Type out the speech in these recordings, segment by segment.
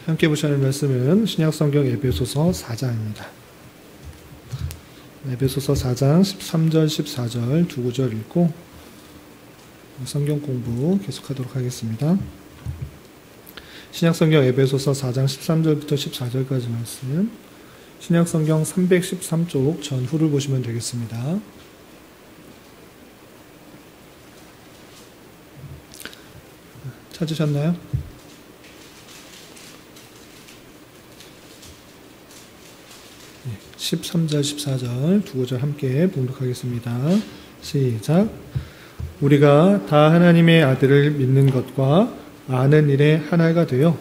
함께 보시는 말씀은 신약성경 에베소서 4장입니다. 에베소서 4장 13절 14절 두 구절 읽고 성경 공부 계속하도록 하겠습니다. 신약성경 에베소서 4장 13절부터 14절까지 말씀, 신약성경 313쪽 전후를 보시면 되겠습니다. 찾으셨나요? 13절, 14절 두 구절 함께 봉독하겠습니다. 시작. 우리가 다 하나님의 아들을 믿는 것과 아는 일에 하나가 되어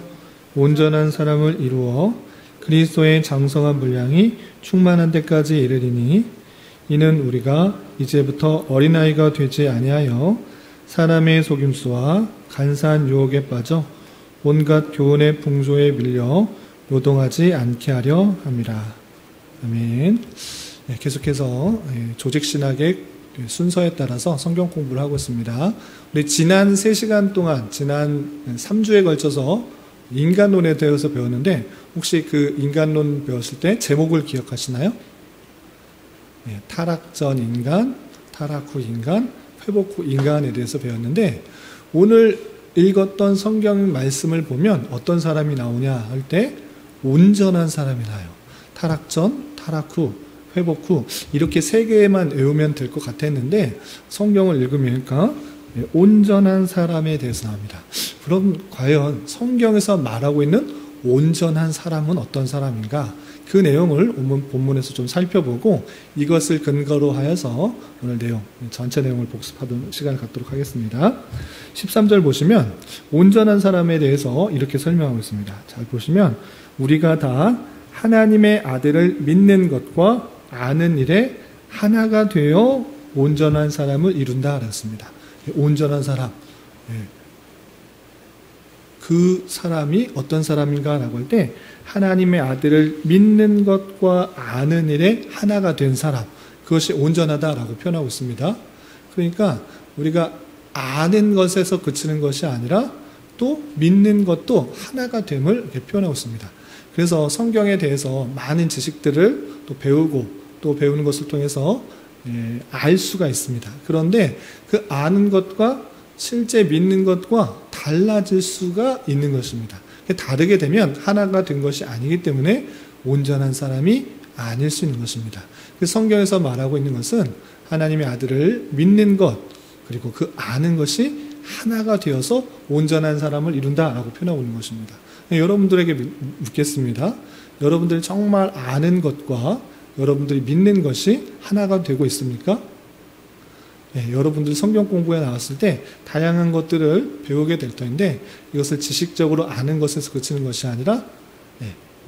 온전한 사람을 이루어 그리스도의 장성한 분량이 충만한 데까지 이르리니, 이는 우리가 이제부터 어린아이가 되지 아니하여 사람의 속임수와 간사한 유혹에 빠져 온갖 교훈의 풍조에 밀려 요동하지 않게 하려 함이라. 아멘. 계속해서 조직신학의 순서에 따라서 성경 공부를 하고 있습니다. 우리 지난 3시간 동안, 지난 3주에 걸쳐서 인간론에 대해서 배웠는데, 혹시 그 인간론 배웠을 때 제목을 기억하시나요? 타락 전 인간, 타락 후 인간, 회복 후 인간에 대해서 배웠는데, 오늘 읽었던 성경 말씀을 보면 어떤 사람이 나오냐 할 때 온전한 사람이 나와요. 타락 전, 타락 후, 회복 후, 이렇게 3개만 외우면 될 것 같았는데 성경을 읽으니까 온전한 사람에 대해서 나옵니다. 그럼 과연 성경에서 말하고 있는 온전한 사람은 어떤 사람인가? 그 내용을 본문에서 좀 살펴보고 이것을 근거로 하여서 오늘 내용, 전체 내용을 복습하는 시간을 갖도록 하겠습니다. 13절 보시면 온전한 사람에 대해서 이렇게 설명하고 있습니다. 잘 보시면 우리가 다 하나님의 아들을 믿는 것과 아는 일에 하나가 되어 온전한 사람을 이룬다 그랬습니다. 온전한 사람, 그 사람이 어떤 사람인가 라고 할 때 하나님의 아들을 믿는 것과 아는 일에 하나가 된 사람, 그것이 온전하다라고 표현하고 있습니다. 그러니까 우리가 아는 것에서 그치는 것이 아니라 또 믿는 것도 하나가 됨을 이렇게 표현하고 있습니다. 그래서 성경에 대해서 많은 지식들을 또 배우고 또 배우는 것을 통해서 알 수가 있습니다. 그런데 그 아는 것과 실제 믿는 것과 달라질 수가 있는 것입니다. 다르게 되면 하나가 된 것이 아니기 때문에 온전한 사람이 아닐 수 있는 것입니다. 성경에서 말하고 있는 것은 하나님의 아들을 믿는 것, 그리고 그 아는 것이 하나가 되어서 온전한 사람을 이룬다라고 표현하고 있는 것입니다. 여러분들에게 묻겠습니다. 여러분들이 정말 아는 것과 여러분들이 믿는 것이 하나가 되고 있습니까? 여러분들이 성경 공부에 나왔을 때 다양한 것들을 배우게 될 텐데, 이것을 지식적으로 아는 것에서 그치는 것이 아니라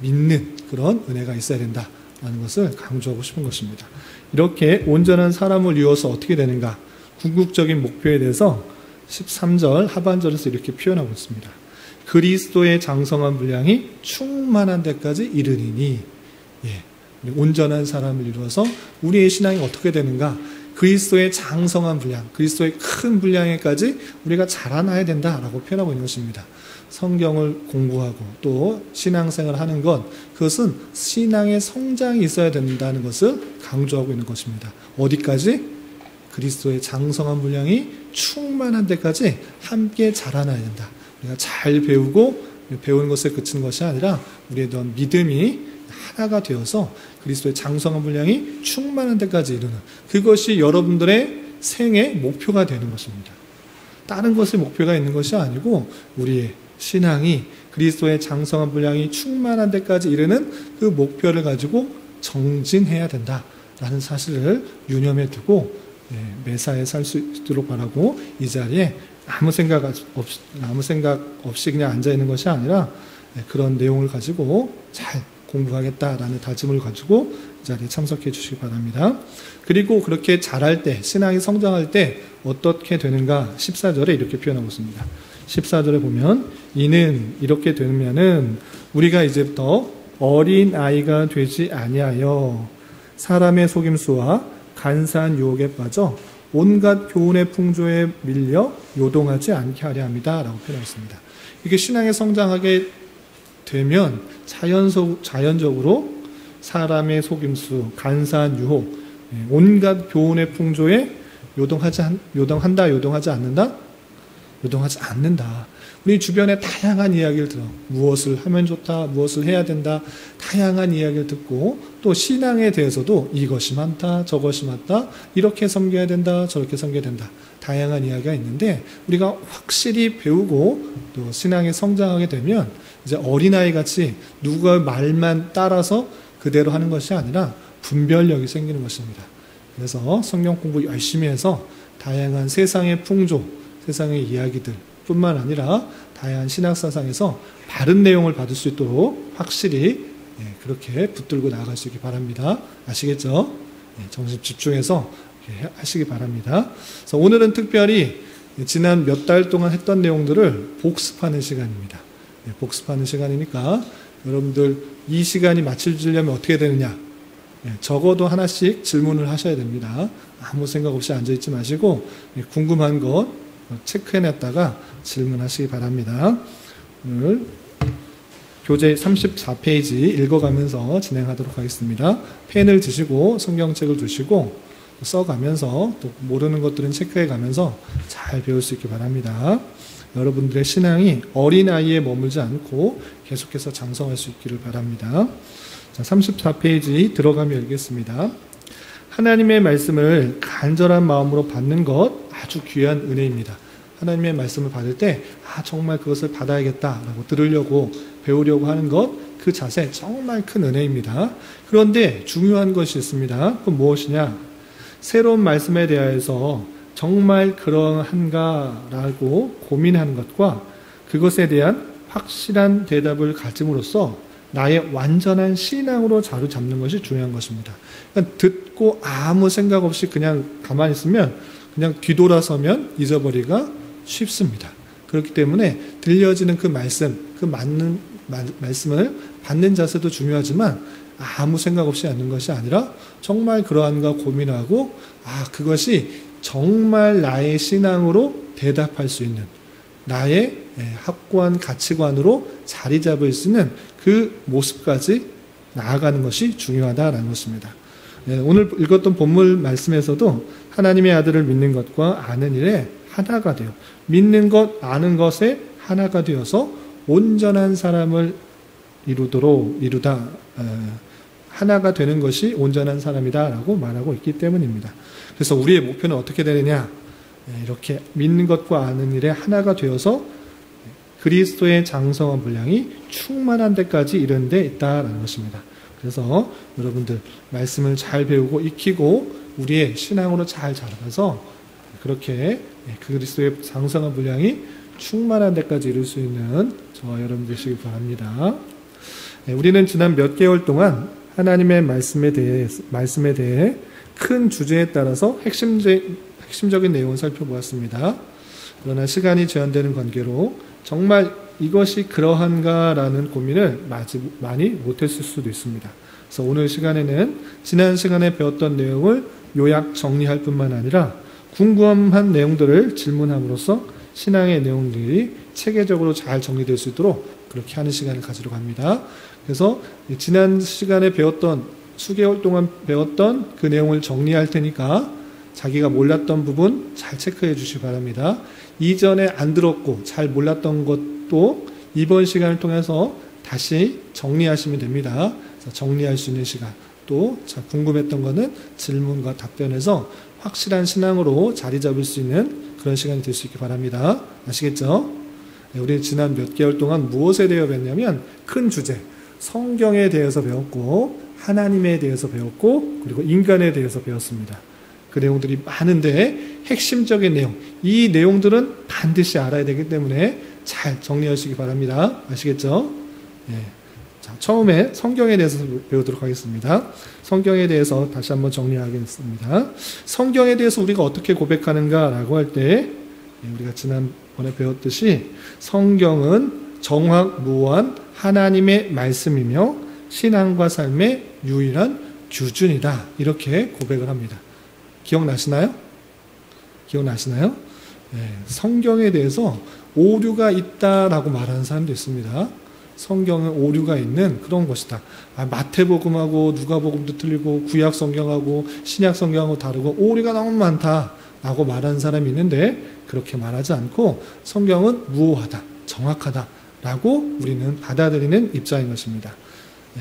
믿는 그런 은혜가 있어야 된다라는 것을 강조하고 싶은 것입니다. 이렇게 온전한 사람을 이루어서 어떻게 되는가? 궁극적인 목표에 대해서 13절 하반절에서 이렇게 표현하고 있습니다. 그리스도의 장성한 분량이 충만한 데까지 이르리니, 온전한 사람을 이루어서 우리의 신앙이 어떻게 되는가? 그리스도의 장성한 분량, 그리스도의 큰 분량에까지 우리가 자라나야 된다라고 표현하고 있는 것입니다. 성경을 공부하고 또 신앙생활을 하는 것, 그것은 신앙의 성장이 있어야 된다는 것을 강조하고 있는 것입니다. 어디까지? 그리스도의 장성한 분량이 충만한 데까지 함께 자라나야 된다. 우리가 잘 배우고 배우는 것에 그치는 것이 아니라 우리의 어떤 믿음이 하나가 되어서 그리스도의 장성한 분량이 충만한 데까지 이르는, 그것이 여러분들의 생의 목표가 되는 것입니다. 다른 것에 목표가 있는 것이 아니고 우리의 신앙이 그리스도의 장성한 분량이 충만한 데까지 이르는 그 목표를 가지고 정진해야 된다라는 사실을 유념해 두고 매사에 살 수 있도록 바라고, 이 자리에 아무 생각 없이 그냥 앉아 있는 것이 아니라 그런 내용을 가지고 잘 공부하겠다라는 다짐을 가지고 이 자리에 참석해 주시기 바랍니다. 그리고 그렇게 자랄 때, 신앙이 성장할 때 어떻게 되는가? 14절에 이렇게 표현하고 있습니다. 14절에 보면 이는 이렇게 되면은 우리가 이제부터 어린 아이가 되지 아니하여 사람의 속임수와 간사한 유혹에 빠져 온갖 교훈의 풍조에 밀려 요동하지 않게 하려 합니다 라고 표현하고 있습니다. 이게 신앙에 성장하게 되면 자연적으로 사람의 속임수, 간사한 유혹, 온갖 교훈의 풍조에 요동하지 않는다? 요동하지 않는다. 우리 주변에 다양한 이야기를 들어. 무엇을 하면 좋다, 무엇을 해야 된다, 다양한 이야기를 듣고, 또 신앙에 대해서도 이것이 많다, 저것이 많다, 이렇게 섬겨야 된다, 저렇게 섬겨야 된다. 다양한 이야기가 있는데, 우리가 확실히 배우고 또 신앙에 성장하게 되면 이제 어린아이 같이 누가 말만 따라서 그대로 하는 것이 아니라 분별력이 생기는 것입니다. 그래서 성경 공부 열심히 해서 다양한 세상의 풍조, 세상의 이야기들 뿐만 아니라 다양한 신학사상에서 바른 내용을 받을 수 있도록 확실히 그렇게 붙들고 나아갈 수 있기 바랍니다. 아시겠죠? 정신 집중해서 하시기 바랍니다. 그래서 오늘은 특별히 지난 몇 달 동안 했던 내용들을 복습하는 시간입니다. 복습하는 시간이니까 여러분들 이 시간이 마치려면 어떻게 되느냐? 적어도 하나씩 질문을 하셔야 됩니다. 아무 생각 없이 앉아있지 마시고 궁금한 것 체크해놨다가 질문하시기 바랍니다. 오늘 교재 34페이지 읽어가면서 진행하도록 하겠습니다. 펜을 드시고 성경책을 두시고 써가면서 또 모르는 것들은 체크해가면서 잘 배울 수 있기 바랍니다. 여러분들의 신앙이 어린아이에 머물지 않고 계속해서 장성할 수 있기를 바랍니다. 자, 34페이지 들어가며 읽겠습니다. 하나님의 말씀을 간절한 마음으로 받는 것 아주 귀한 은혜입니다. 하나님의 말씀을 받을 때 정말 그것을 받아야겠다라고 들으려고 배우려고 하는 것, 그 자세 정말 큰 은혜입니다. 그런데 중요한 것이 있습니다. 그건 무엇이냐? 새로운 말씀에 대하여서 정말 그러한가라고 고민하는 것과 그것에 대한 확실한 대답을 가짐으로써 나의 완전한 신앙으로 자리잡는 것이 중요한 것입니다. 그러니까 듣고 아무 생각 없이 그냥 가만히 있으면 그냥 뒤돌아서면 잊어버리기가 쉽습니다. 그렇기 때문에 들려지는 그 말씀, 그 맞는 말씀을 받는 자세도 중요하지만 아무 생각 없이 앉는 것이 아니라 정말 그러한가 고민하고 그것이 정말 나의 신앙으로 대답할 수 있는 나의 확고한 가치관으로 자리 잡을 수 있는 그 모습까지 나아가는 것이 중요하다라는 것입니다. 오늘 읽었던 본문 말씀에서도 하나님의 아들을 믿는 것과 아는 일에 하나가 되어 믿는 것, 아는 것에 하나가 되어서 온전한 사람을 이루다 하나가 되는 것이 온전한 사람이다라고 말하고 있기 때문입니다. 그래서 우리의 목표는 어떻게 되느냐? 이렇게 믿는 것과 아는 일에 하나가 되어서 그리스도의 장성한 분량이 충만한 데까지 이르는 데 있다라는 것입니다. 그래서 여러분들 말씀을 잘 배우고 익히고 우리의 신앙으로 잘 자라서 그렇게 그리스도의 장성한 분량이 충만한 데까지 이룰 수 있는 저와 여러분 되시길 바랍니다. 우리는 지난 몇 개월 동안 하나님의 말씀에 대해 큰 주제에 따라서 핵심적인 내용을 살펴보았습니다. 그러나 시간이 제한되는 관계로 정말 이것이 그러한가라는 고민을 많이 못했을 수도 있습니다. 그래서 오늘 시간에는 지난 시간에 배웠던 내용을 요약 정리할 뿐만 아니라 궁금한 내용들을 질문함으로써 신앙의 내용들이 체계적으로 잘 정리될 수 있도록 그렇게 하는 시간을 가지려고 합니다. 그래서 지난 시간에 수개월 동안 배웠던 그 내용을 정리할 테니까 자기가 몰랐던 부분 잘 체크해 주시기 바랍니다. 이전에 안 들었고 잘 몰랐던 것도 이번 시간을 통해서 다시 정리하시면 됩니다. 정리할 수 있는 시간, 또 궁금했던 거는 질문과 답변에서 확실한 신앙으로 자리 잡을 수 있는 그런 시간이 될 수 있기 바랍니다. 아시겠죠? 우리 지난 몇 개월 동안 무엇에 대해 배웠냐면 큰 주제, 성경에 대해서 배웠고 하나님에 대해서 배웠고 그리고 인간에 대해서 배웠습니다. 그 내용들이 많은데 핵심적인 내용, 이 내용들은 반드시 알아야 되기 때문에 잘 정리하시기 바랍니다. 아시겠죠? 자, 처음에 성경에 대해서 배우도록 하겠습니다. 성경에 대해서 다시 한번 정리하겠습니다. 성경에 대해서 우리가 어떻게 고백하는가라고 할 때 우리가 지난번에 배웠듯이 성경은 정확무한 하나님의 말씀이며 신앙과 삶의 유일한 규준이다. 이렇게 고백을 합니다. 기억나시나요? 성경에 대해서 오류가 있다라고 말하는 사람도 있습니다. 성경은 오류가 있는 그런 것이다. 마태복음하고 누가복음도 틀리고 구약 성경하고 신약 성경하고 다르고 오류가 너무 많다라고 말하는 사람이 있는데 그렇게 말하지 않고 성경은 무오하다, 정확하다라고 우리는 받아들이는 입장인 것입니다.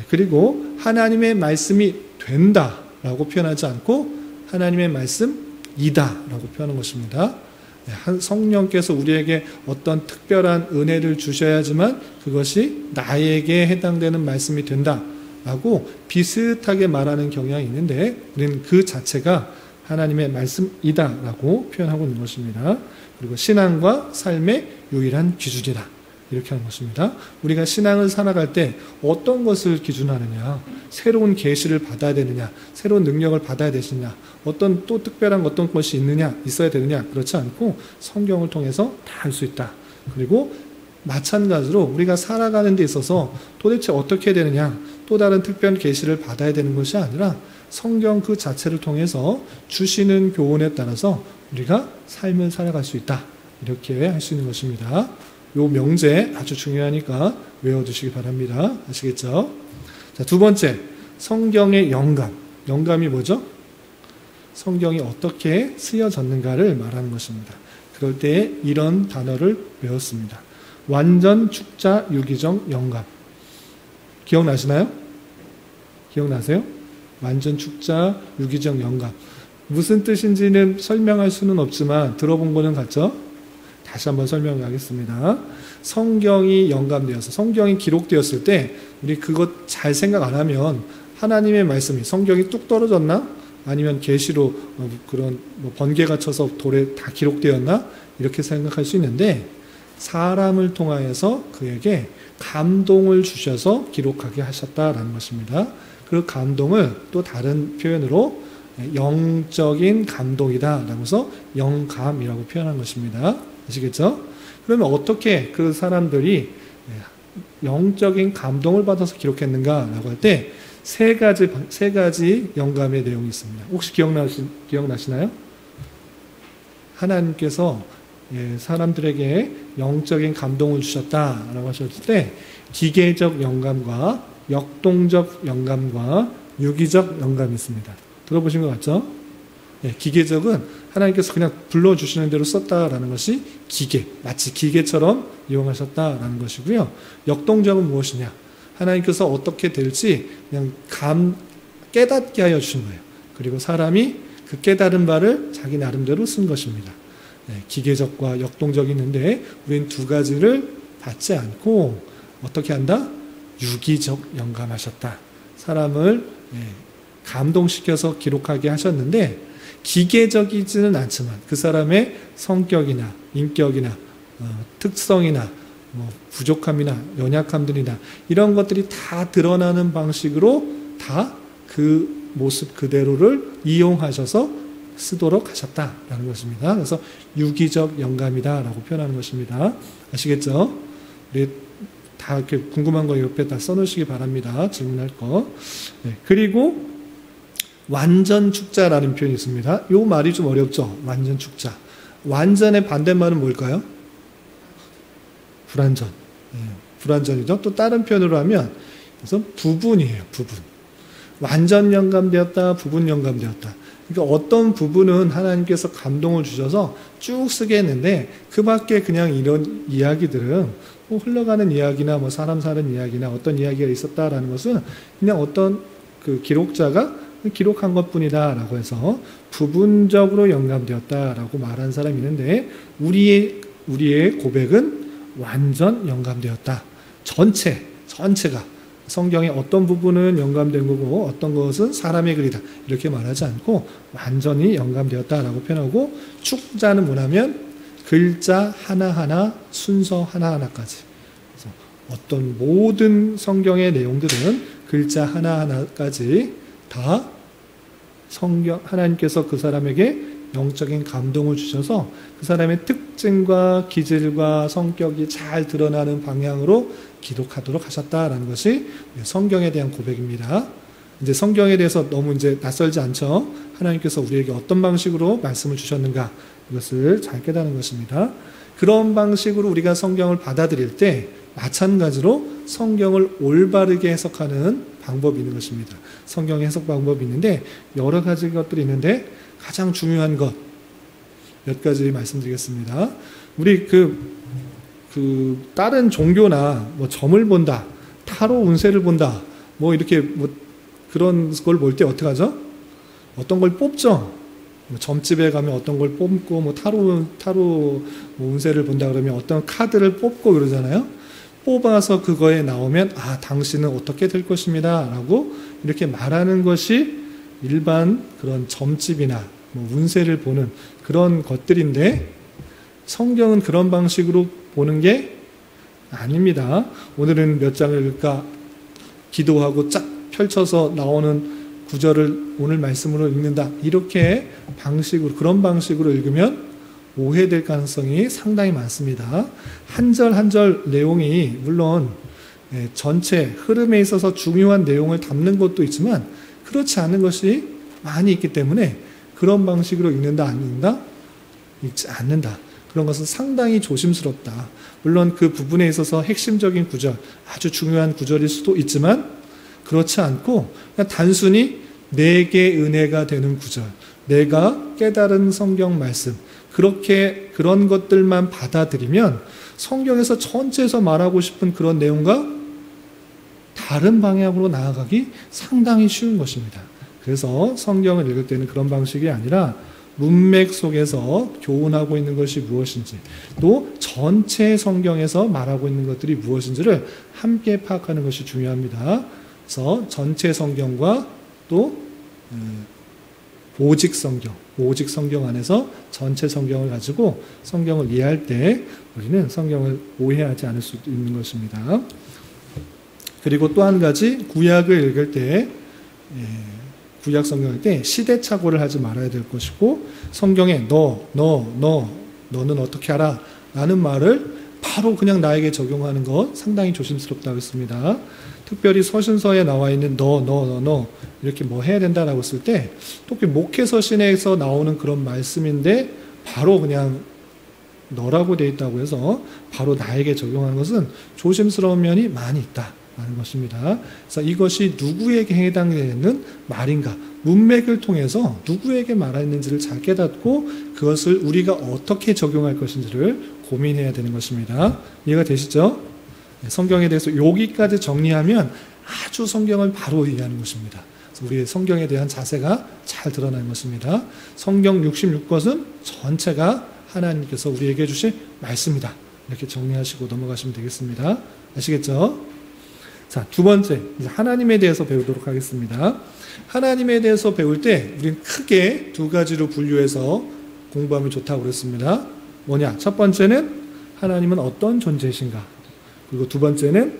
그리고 하나님의 말씀이 된다라고 표현하지 않고 하나님의 말씀이다라고 표현하는 것입니다. 성령께서 우리에게 어떤 특별한 은혜를 주셔야지만 그것이 나에게 해당되는 말씀이 된다라고 비슷하게 말하는 경향이 있는데 우리는 그 자체가 하나님의 말씀이다라고 표현하고 있는 것입니다. 그리고 신앙과 삶의 유일한 기준이다 이렇게 하는 것입니다. 우리가 신앙을 살아갈 때 어떤 것을 기준하느냐, 새로운 계시를 받아야 되느냐, 새로운 능력을 받아야 되느냐, 어떤 또 특별한 어떤 것이 있어야 되느냐, 그렇지 않고 성경을 통해서 다 할 수 있다. 그리고 마찬가지로 우리가 살아가는 데 있어서 도대체 어떻게 되느냐, 또 다른 특별한 계시를 받아야 되는 것이 아니라 성경 그 자체를 통해서 주시는 교훈에 따라서 우리가 삶을 살아갈 수 있다. 이렇게 할 수 있는 것입니다. 요 명제 아주 중요하니까 외워두시기 바랍니다. 아시겠죠? 자, 두 번째, 성경의 영감. 영감이 뭐죠? 성경이 어떻게 쓰여졌는가를 말하는 것입니다. 그럴 때 이런 단어를 배웠습니다. 완전 축자 유기적 영감. 기억나시나요? 기억나세요? 완전 축자 유기적 영감. 무슨 뜻인지는 설명할 수는 없지만 들어본 거는 같죠? 다시 한번 설명하겠습니다. 성경이 영감되어서 성경이 기록되었을 때 우리 그것 잘 생각 안 하면 하나님의 말씀이 성경이 뚝 떨어졌나? 아니면 계시로 그런 번개가 쳐서 돌에 다 기록되었나? 이렇게 생각할 수 있는데 사람을 통하여서 그에게 감동을 주셔서 기록하게 하셨다라는 것입니다. 그 감동을 또 다른 표현으로 영적인 감동이다라고 해서 영감이라고 표현한 것입니다. 아시겠죠? 그러면 어떻게 그 사람들이 영적인 감동을 받아서 기록했는가라고 할 때 세 가지 영감의 내용이 있습니다. 혹시 기억나시나요? 하나님께서 사람들에게 영적인 감동을 주셨다라고 하셨을 때 기계적 영감과 역동적 영감과 유기적 영감이 있습니다. 들어보신 것 같죠? 기계적은 하나님께서 그냥 불러주시는 대로 썼다라는 것이 기계, 마치 기계처럼 이용하셨다라는 것이고요. 역동적은 무엇이냐? 하나님께서 어떻게 될지 그냥 깨닫게 하여 주신 거예요. 그리고 사람이 그 깨달은 바를 자기 나름대로 쓴 것입니다. 기계적과 역동적이 있는데 우리는 두 가지를 받지 않고 어떻게 한다? 유기적 영감하셨다. 사람을 감동시켜서 기록하게 하셨는데 기계적이지는 않지만 그 사람의 성격이나 인격이나 특성이나 부족함이나 연약함들이나 이런 것들이 다 드러나는 방식으로 다 그 모습 그대로를 이용하셔서 쓰도록 하셨다라는 것입니다. 그래서 유기적 영감이다라고 표현하는 것입니다. 아시겠죠? 우리 다 이렇게 궁금한 거 옆에 다 써놓으시기 바랍니다. 질문할 거. 그리고 완전 축자라는 표현이 있습니다. 이 말이 좀 어렵죠? 완전 축자. 완전의 반대말은 뭘까요? 불완전. 불완전이죠. 또 다른 표현으로 하면 그래서 부분이에요. 부분. 완전 영감되었다. 부분 영감되었다. 그러니까 어떤 부분은 하나님께서 감동을 주셔서 쭉 쓰게 했는데 그 밖에 그냥 이런 이야기들은 흘러가는 이야기나 사람 사는 이야기나 어떤 이야기가 있었다라는 것은 그냥 어떤 그 기록자가 기록한 것뿐이다라고 해서 부분적으로 영감되었다라고 말한 사람이 있는데 우리의 고백은 완전 영감되었다. 전체가 성경의 어떤 부분은 영감된 거고 어떤 것은 사람의 글이다. 이렇게 말하지 않고 완전히 영감되었다라고 표현하고 축자는 뭐냐면 글자 하나하나 순서 하나하나까지. 그래서 어떤 모든 성경의 내용들은 글자 하나하나까지 다 하나님께서 그 사람에게 영적인 감동을 주셔서 그 사람의 특징과 기질과 성격이 잘 드러나는 방향으로 기록하도록 하셨다라는 것이 성경에 대한 고백입니다. 이제 성경에 대해서 너무 낯설지 않죠? 하나님께서 우리에게 어떤 방식으로 말씀을 주셨는가 이것을 잘 깨닫는 것입니다. 그런 방식으로 우리가 성경을 받아들일 때 마찬가지로 성경을 올바르게 해석하는 방법이 있는 것입니다. 성경 해석 방법이 있는데 여러 가지 것들이 있는데 가장 중요한 것 몇 가지 말씀드리겠습니다. 우리 다른 종교나 뭐 점을 본다, 타로 운세를 본다, 뭐 이렇게 뭐 그런 걸 볼 때 어떻게 하죠? 어떤 걸 뽑죠. 점집에 가면 어떤 걸 뽑고, 뭐 타로 뭐 운세를 본다 그러면 어떤 카드를 뽑고 그러잖아요. 뽑아서 그거에 나오면 당신은 어떻게 될 것입니다 라고 이렇게 말하는 것이 일반 그런 점집이나 뭐 운세를 보는 그런 것들인데, 성경은 그런 방식으로 보는 게 아닙니다. 오늘은 몇 장을 읽을까 기도하고 쫙 펼쳐서 나오는 구절을 오늘 말씀으로 읽는다, 이렇게 방식으로, 그런 방식으로 읽으면 오해될 가능성이 상당히 많습니다. 한 절 한 절 내용이 물론 전체 흐름에 있어서 중요한 내용을 담는 것도 있지만 그렇지 않은 것이 많이 있기 때문에 그런 방식으로 읽는다, 안 읽는다? 읽지 않는다. 그런 것은 상당히 조심스럽다. 물론 그 부분에 있어서 핵심적인 구절, 아주 중요한 구절일 수도 있지만 그렇지 않고 그냥 단순히 내게 은혜가 되는 구절, 내가 깨달은 성경 말씀, 그런 것들만 받아들이면 성경에서 전체에서 말하고 싶은 그런 내용과 다른 방향으로 나아가기 상당히 쉬운 것입니다. 그래서 성경을 읽을 때는 그런 방식이 아니라 문맥 속에서 교훈하고 있는 것이 무엇인지, 또 전체 성경에서 말하고 있는 것들이 무엇인지를 함께 파악하는 것이 중요합니다. 그래서 전체 성경과 또 오직 성경 안에서 전체 성경을 가지고 성경을 이해할 때 우리는 성경을 오해하지 않을 수 있는 것입니다. 그리고 또 한 가지, 구약을 읽을 때, 구약 성경일 때 시대착오를 하지 말아야 될 것이고, 성경에 너는 어떻게 알아? 라는 말을 바로 그냥 나에게 적용하는 것 상당히 조심스럽다고 했습니다. 특별히 서신서에 나와 있는 너 이렇게 뭐 해야 된다라고 했을 때, 또 목회서신에서 나오는 그런 말씀인데 바로 그냥 너라고 되어 있다고 해서 바로 나에게 적용하는 것은 조심스러운 면이 많이 있다라는 것입니다. 그래서 이것이 누구에게 해당되는 말인가, 문맥을 통해서 누구에게 말했는지를 잘 깨닫고 그것을 우리가 어떻게 적용할 것인지를 고민해야 되는 것입니다. 이해가 되시죠? 성경에 대해서 여기까지 정리하면 아주 성경을 바로 이해하는 것입니다. 그래서 우리의 성경에 대한 자세가 잘 드러나는 것입니다. 성경 66것은 전체가 하나님께서 우리에게 주신 말씀이다, 이렇게 정리하시고 넘어가시면 되겠습니다. 아시겠죠? 자, 두 번째, 이제 하나님에 대해서 배우도록 하겠습니다. 하나님에 대해서 배울 때 우리는 크게 두 가지로 분류해서 공부하면 좋다고 그랬습니다. 뭐냐? 첫 번째는 하나님은 어떤 존재이신가? 그리고 두 번째는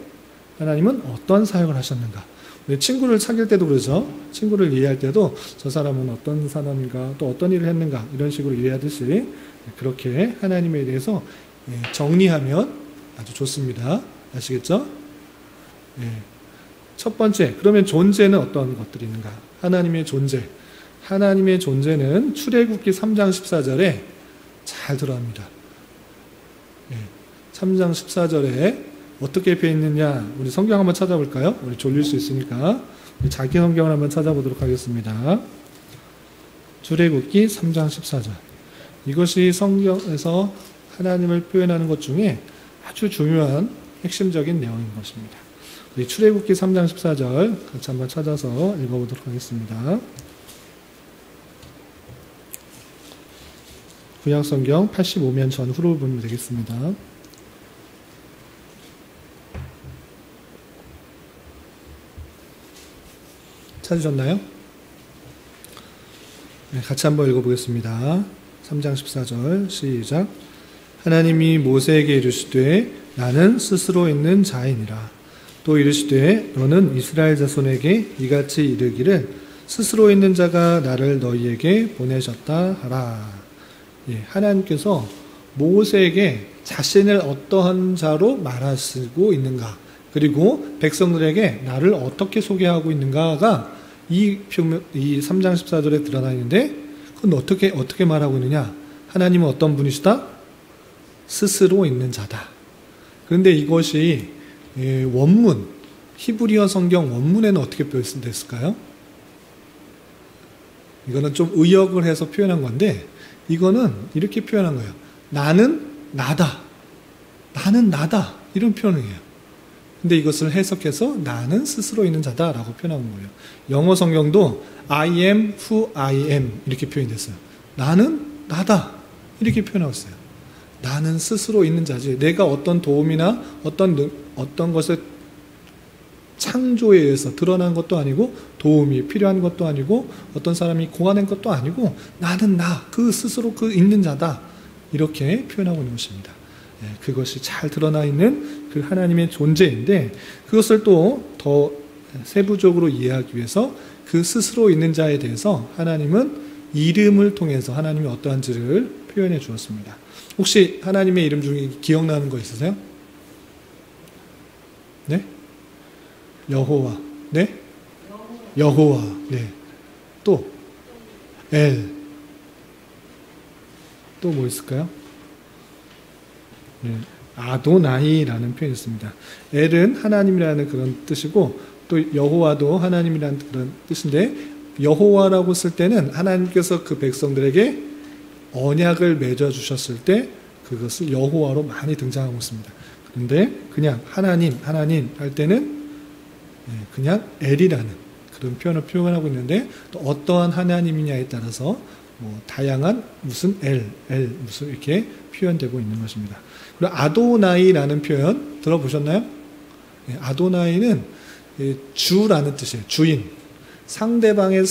하나님은 어떤 사역을 하셨는가? 우리 친구를 사귈 때도 그러죠. 친구를 이해할 때도 저 사람은 어떤 사람인가, 또 어떤 일을 했는가, 이런 식으로 이해하듯이 그렇게 하나님에 대해서 정리하면 아주 좋습니다. 아시겠죠? 첫 번째, 그러면 존재는 어떤 것들이 있는가? 하나님의 존재. 하나님의 존재는 출애굽기 3장 14절에 잘 들어갑니다. 3장 14절에 어떻게 되어 있느냐? 우리 성경 한번 찾아볼까요? 우리 졸릴 수 있으니까 우리 자기 성경을 한번 찾아보도록 하겠습니다. 출애굽기 3장 14절. 이것이 성경에서 하나님을 표현하는 것 중에 아주 중요한 핵심적인 내용인 것입니다. 우리 출애굽기 3장 14절 같이 한번 찾아서 읽어보도록 하겠습니다. 구약성경 85면 전후로 보면 되겠습니다. 찾으셨나요? 네, 같이 한번 읽어보겠습니다. 3장 14절 시작. 하나님이 모세에게 이르시되 나는 스스로 있는 자이니라. 또 이르시되 너는 이스라엘 자손에게 이같이 이르기를 스스로 있는 자가 나를 너희에게 보내셨다 하라. 하나님께서 모세에게 자신을 어떠한 자로 말하시고 있는가, 그리고 백성들에게 나를 어떻게 소개하고 있는가가 이 3장 14절에 드러나 있는데, 그건 어떻게 말하고 있느냐? 하나님은 어떤 분이시다? 스스로 있는 자다. 그런데 이것이 원문, 히브리어 성경 원문에는 어떻게 표현됐을까요? 이거는 좀 의역을 해서 표현한 건데, 이거는 이렇게 표현한 거예요. 나는 나다. 나는 나다. 이런 표현을 해요. 근데 이것을 해석해서 나는 스스로 있는 자다라고 표현한 거예요. 영어 성경도 I am who I am 이렇게 표현됐어요. 나는 나다. 이렇게 표현하고 있어요. 나는 스스로 있는 자지. 내가 어떤 도움이나 어떤 것을 창조에 의해서 드러난 것도 아니고 도움이 필요한 것도 아니고 어떤 사람이 고안한 것도 아니고 나는 그 스스로 그 있는 자다. 이렇게 표현하고 있는 것입니다. 그것이 잘 드러나 있는 그 하나님의 존재인데 그것을 또 더 세부적으로 이해하기 위해서 그 스스로 있는 자에 대해서 하나님은 이름을 통해서 하나님이 어떠한지를 표현해 주었습니다. 혹시 하나님의 이름 중에 기억나는 거 있으세요? 네? 여호와. 네? 여호와. 네. 또 엘. 또 뭐 있을까요? 네. 아도나이라는 표현이 있습니다. 엘은 하나님이라는 그런 뜻이고 또 여호와도 하나님이라는 그런 뜻인데 여호와라고 쓸 때는 하나님께서 그 백성들에게 언약을 맺어주셨을 때 그것을 여호와로 많이 등장하고 있습니다. 그런데 그냥 하나님 할 때는 그냥 엘이라는 그런 표현을 표현하고 있는데 또 어떠한 하나님이냐에 따라서 뭐 다양한 무슨 무슨 이렇게 표현되고 있는 것입니다. 그리고 아도나이라는 표현 들어보셨나요? 아도나이는 주라는 뜻이에요. 주인. 상대방의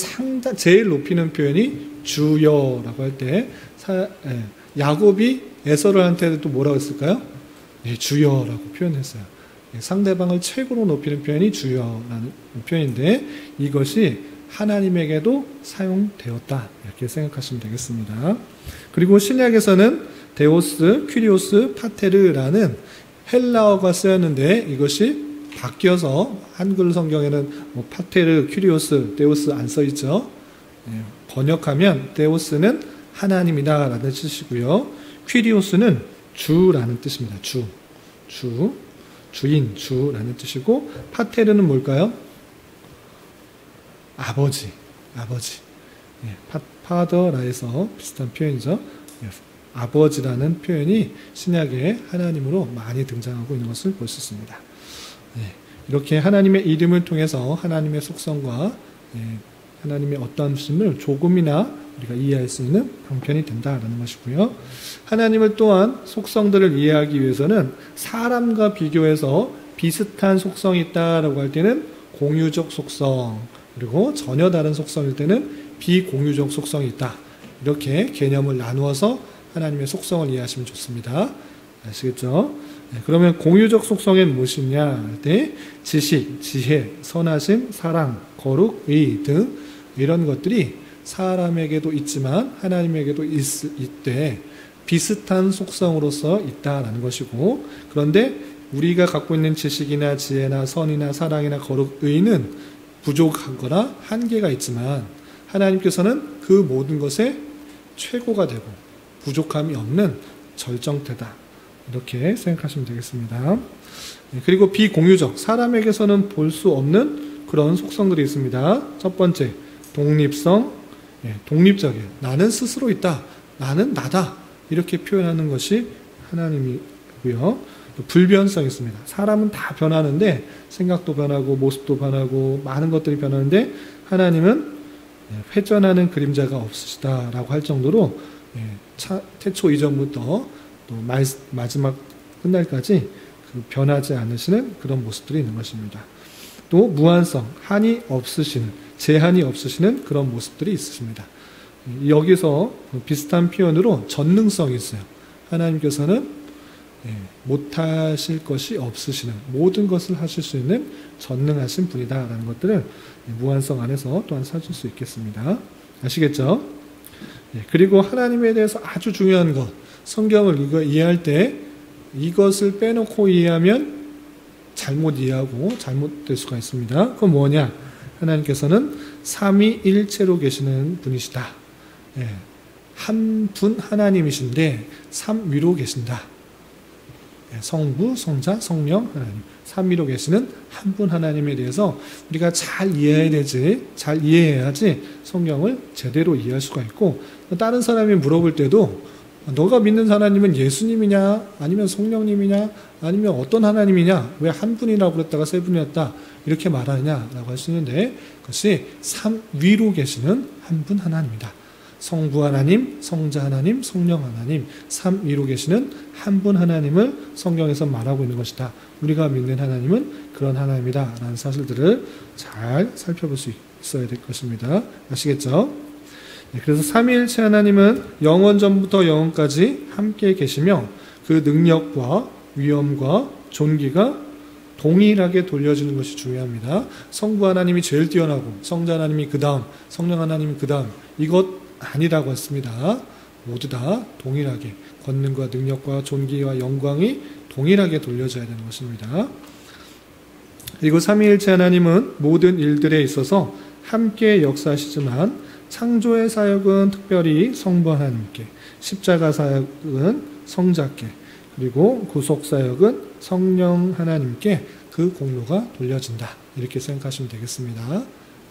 제일 높이는 표현이 주여라고 할 때 야곱이 에서르한테도 또 뭐라고 했을까요? 주여라고 표현했어요. 상대방을 최고로 높이는 표현이 주여라는 표현인데 이것이 하나님에게도 사용되었다 이렇게 생각하시면 되겠습니다. 그리고 신약에서는 데오스, 퀴리오스, 파테르라는 헬라어가 쓰였는데 이것이 바뀌어서 한글 성경에는 뭐 파테르, 퀴리오스, 데오스 안 써있죠. 번역하면 데오스는 하나님이다 라는 뜻이고요. 퀴리오스는 주라는 뜻입니다. 주인, 주라는 뜻이고 파테르는 뭘까요? 아버지. 파더라에서 비슷한 표현이죠. 아버지라는 표현이 신약에 하나님으로 많이 등장하고 있는 것을 볼 수 있습니다. 이렇게 하나님의 이름을 통해서 하나님의 속성과 하나님의 어떠한 것임을 조금이나 우리가 이해할 수 있는 방편이 된다라는 것이고요. 하나님을 또한 속성들을 이해하기 위해서는 사람과 비교해서 비슷한 속성이 있다라고 할 때는 공유적 속성, 그리고 전혀 다른 속성일 때는 비공유적 속성이 있다. 이렇게 개념을 나누어서 하나님의 속성을 이해하시면 좋습니다. 아시겠죠? 그러면 공유적 속성은 무엇이냐 할 때 지식, 지혜, 선하심, 사랑, 거룩, 의 등 이런 것들이 사람에게도 있지만 하나님에게도 있되 비슷한 속성으로서 있다라는 것이고 그런데 우리가 갖고 있는 지식이나 지혜나 선이나 사랑이나 거룩, 의는 부족하거나 한계가 있지만 하나님께서는 그 모든 것에 최고가 되고 부족함이 없는 절정태다. 이렇게 생각하시면 되겠습니다. 그리고 비공유적, 사람에게서는 볼 수 없는 그런 속성들이 있습니다. 첫 번째, 독립성, 독립적이에요. 나는 스스로 있다. 나는 나다. 이렇게 표현하는 것이 하나님이고요. 불변성이 있습니다. 사람은 다 변하는데 생각도 변하고 모습도 변하고 많은 것들이 변하는데 하나님은 회전하는 그림자가 없으시다라고 할 정도로 태초 이전부터 또 마지막 끝날까지 변하지 않으시는 그런 모습들이 있는 것입니다. 또 무한성, 한이 없으시는, 제한이 없으시는 그런 모습들이 있으십니다. 여기서 비슷한 표현으로 전능성이 있어요. 하나님께서는 못하실 것이 없으시는 모든 것을 하실 수 있는 전능하신 분이다라는 것들을 무한성 안에서 또한 찾을 수 있겠습니다. 아시겠죠? 그리고 하나님에 대해서 아주 중요한 것, 성경을 이해할 때 이것을 빼놓고 이해하면 잘못 이해하고 잘못될 수가 있습니다. 그건 뭐냐? 하나님께서는 삼위일체로 계시는 분이시다. 한 분 하나님이신데 삼위로 계신다. 성부, 성자, 성령 하나님, 삼위로 계시는 한 분 하나님에 대해서 우리가 잘 이해해야지 성경을 제대로 이해할 수가 있고, 다른 사람이 물어볼 때도 너가 믿는 하나님은 예수님이냐 아니면 성령님이냐 아니면 어떤 하나님이냐, 왜 한 분이라고 그랬다가 세 분이었다 이렇게 말하느냐라고 할 수 있는데, 그것이 삼위로 계시는 한 분 하나님이다. 성부 하나님, 성자 하나님, 성령 하나님, 삼위로 계시는 한 분 하나님을 성경에서 말하고 있는 것이다. 우리가 믿는 하나님은 그런 하나님이다 라는 사실들을 잘 살펴볼 수 있어야 될 것입니다. 아시겠죠? 그래서 삼위일체 하나님은 영원 전부터 영원까지 함께 계시며 그 능력과 위엄과 존귀가 동일하게 돌려지는 것이 중요합니다. 성부 하나님이 제일 뛰어나고 성자 하나님이 그 다음, 성령 하나님이 그 다음, 이것 아니라고 했습니다. 모두 다 동일하게 권능과 능력과 존귀와 영광이 동일하게 돌려져야 되는 것입니다. 그리고 삼위일체 하나님은 모든 일들에 있어서 함께 역사하시지만 창조의 사역은 특별히 성부 하나님께, 십자가 사역은 성자께, 그리고 구속 사역은 성령 하나님께 그 공로가 돌려진다. 이렇게 생각하시면 되겠습니다.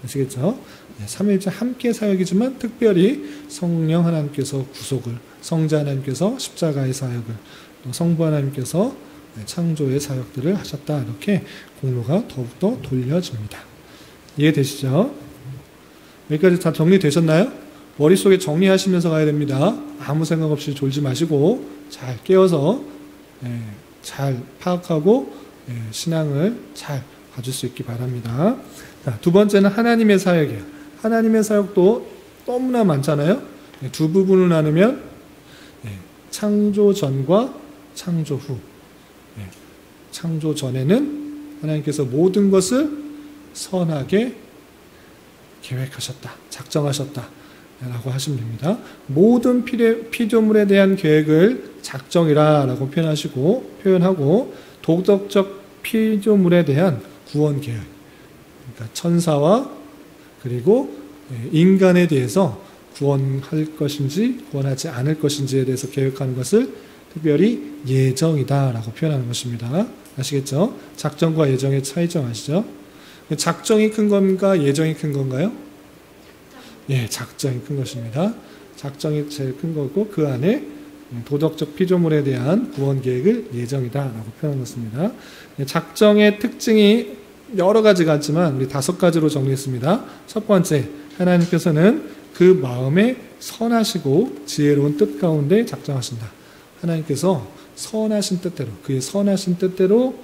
아시겠죠? 삼위일체 함께 사역이지만 특별히 성령 하나님께서 구속을, 성자 하나님께서 십자가의 사역을, 또 성부 하나님께서 창조의 사역들을 하셨다. 이렇게 공로가 더욱더 돌려집니다. 이해되시죠? 여기까지 다 정리되셨나요? 머릿속에 정리하시면서 가야 됩니다. 아무 생각 없이 졸지 마시고 잘 깨어서 잘 파악하고 신앙을 잘 가질 수 있기 바랍니다. 자, 두 번째는 하나님의 사역이에요. 하나님의 사역도 너무나 많잖아요. 두 부분을 나누면 창조 전과 창조 후. 창조 전에는 하나님께서 모든 것을 선하게 계획하셨다, 작정하셨다 라고 하시면 됩니다. 모든 피조물에 대한 계획을 작정이라고 표현하고 도덕적 피조물에 대한 구원 계획, 그러니까 천사와 그리고 인간에 대해서 구원할 것인지 구원하지 않을 것인지에 대해서 계획하는 것을 특별히 예정이다라고 표현하는 것입니다. 아시겠죠? 작정과 예정의 차이점 아시죠? 작정이 큰 건가 예정이 큰 건가요? 작정이 큰 것입니다. 작정이 제일 큰 거고 그 안에 도덕적 피조물에 대한 구원 계획을 예정이다라고 표현한 것입니다. 작정의 특징이 여러 가지가 있지만 우리 5가지로 정리했습니다. 첫 번째, 하나님께서는 그 마음에 선하시고 지혜로운 뜻 가운데 작정하신다. 하나님께서 선하신 뜻대로, 그의 선하신 뜻대로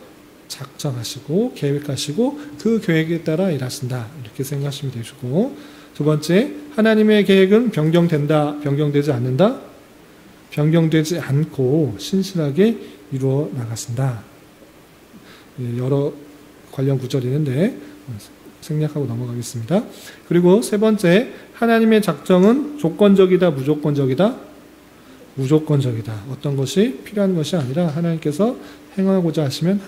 작정하시고 계획하시고 그 계획에 따라 일하신다. 이렇게 생각하시면 되시고, 두 번째, 하나님의 계획은 변경된다, 변경되지 않는다, 변경되지 않고 신실하게 이루어 나가신다. 여러 관련 구절이 있는데 생략하고 넘어가겠습니다. 그리고 세 번째, 하나님의 작정은 조건적이다, 무조건적이다? 무조건적이다. 어떤 것이 필요한 것이 아니라 하나님께서 행하고자 하시면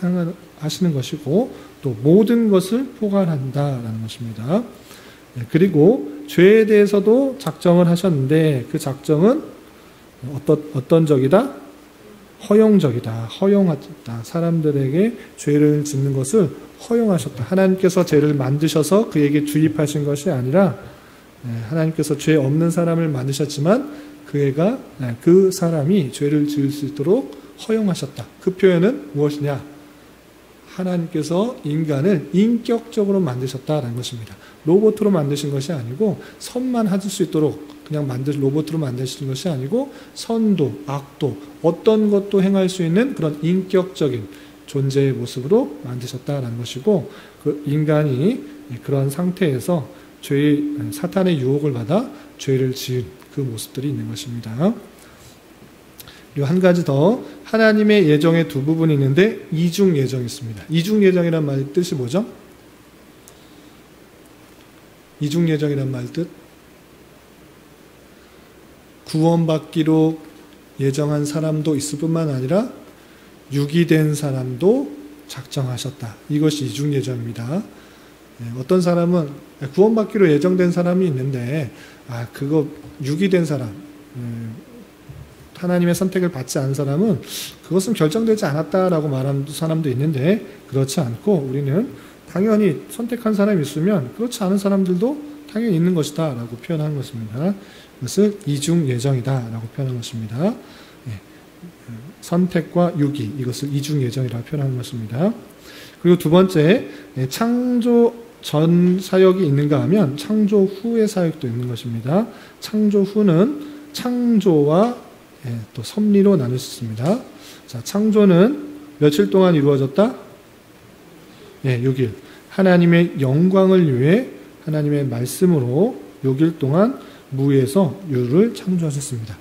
하시는 것이고 또 모든 것을 포괄한다라는 것입니다. 그리고 죄에 대해서도 작정을 하셨는데 그 작정은 어떤 적이다? 허용적이다. 허용하다. 사람들에게 죄를 짓는 것을 허용하셨다. 하나님께서 죄를 만드셔서 그에게 주입하신 것이 아니라 하나님께서 죄 없는 사람을 만드셨지만 그 사람이 죄를 지을 수 있도록 허용하셨다. 그 표현은 무엇이냐? 하나님께서 인간을 인격적으로 만드셨다라는 것입니다. 로봇으로 만드신 것이 아니고 선만 하실 수 있도록 그냥 로봇으로 만드신 것이 아니고 선도, 악도, 어떤 것도 행할 수 있는 그런 인격적인 존재의 모습으로 만드셨다라는 것이고, 그 인간이 그런 상태에서 사탄의 유혹을 받아 죄를 지은 그 모습들이 있는 것입니다. 그리고 한 가지 더, 하나님의 예정의 두 부분이 있는데 이중 예정이 있습니다. 이중 예정이란 말 뜻이 뭐죠? 이중 예정이란 말 뜻? 구원받기로 예정한 사람도 있을 뿐만 아니라 유기된 사람도 작정하셨다. 이것이 이중 예정입니다. 어떤 사람은 구원받기로 예정된 사람이 있는데 그거 유기된 사람, 하나님의 선택을 받지 않은 사람은 그것은 결정되지 않았다라고 말하는 사람도 있는데, 그렇지 않고 우리는 당연히 선택한 사람이 있으면 그렇지 않은 사람들도 당연히 있는 것이다 라고 표현하는 것입니다. 그것을 이중 예정이다 라고 표현하는 것입니다. 선택과 유기, 이것을 이중 예정이라고 표현하는 것입니다. 그리고 두 번째, 창조 전 사역이 있는가 하면 창조 후의 사역도 있는 것입니다. 창조 후는 창조와 또 섭리로 나눌 수 있습니다. 자, 창조는 며칠 동안 이루어졌다? 6일. 하나님의 영광을 위해 하나님의 말씀으로 6일 동안 무에서 유를 창조하셨습니다.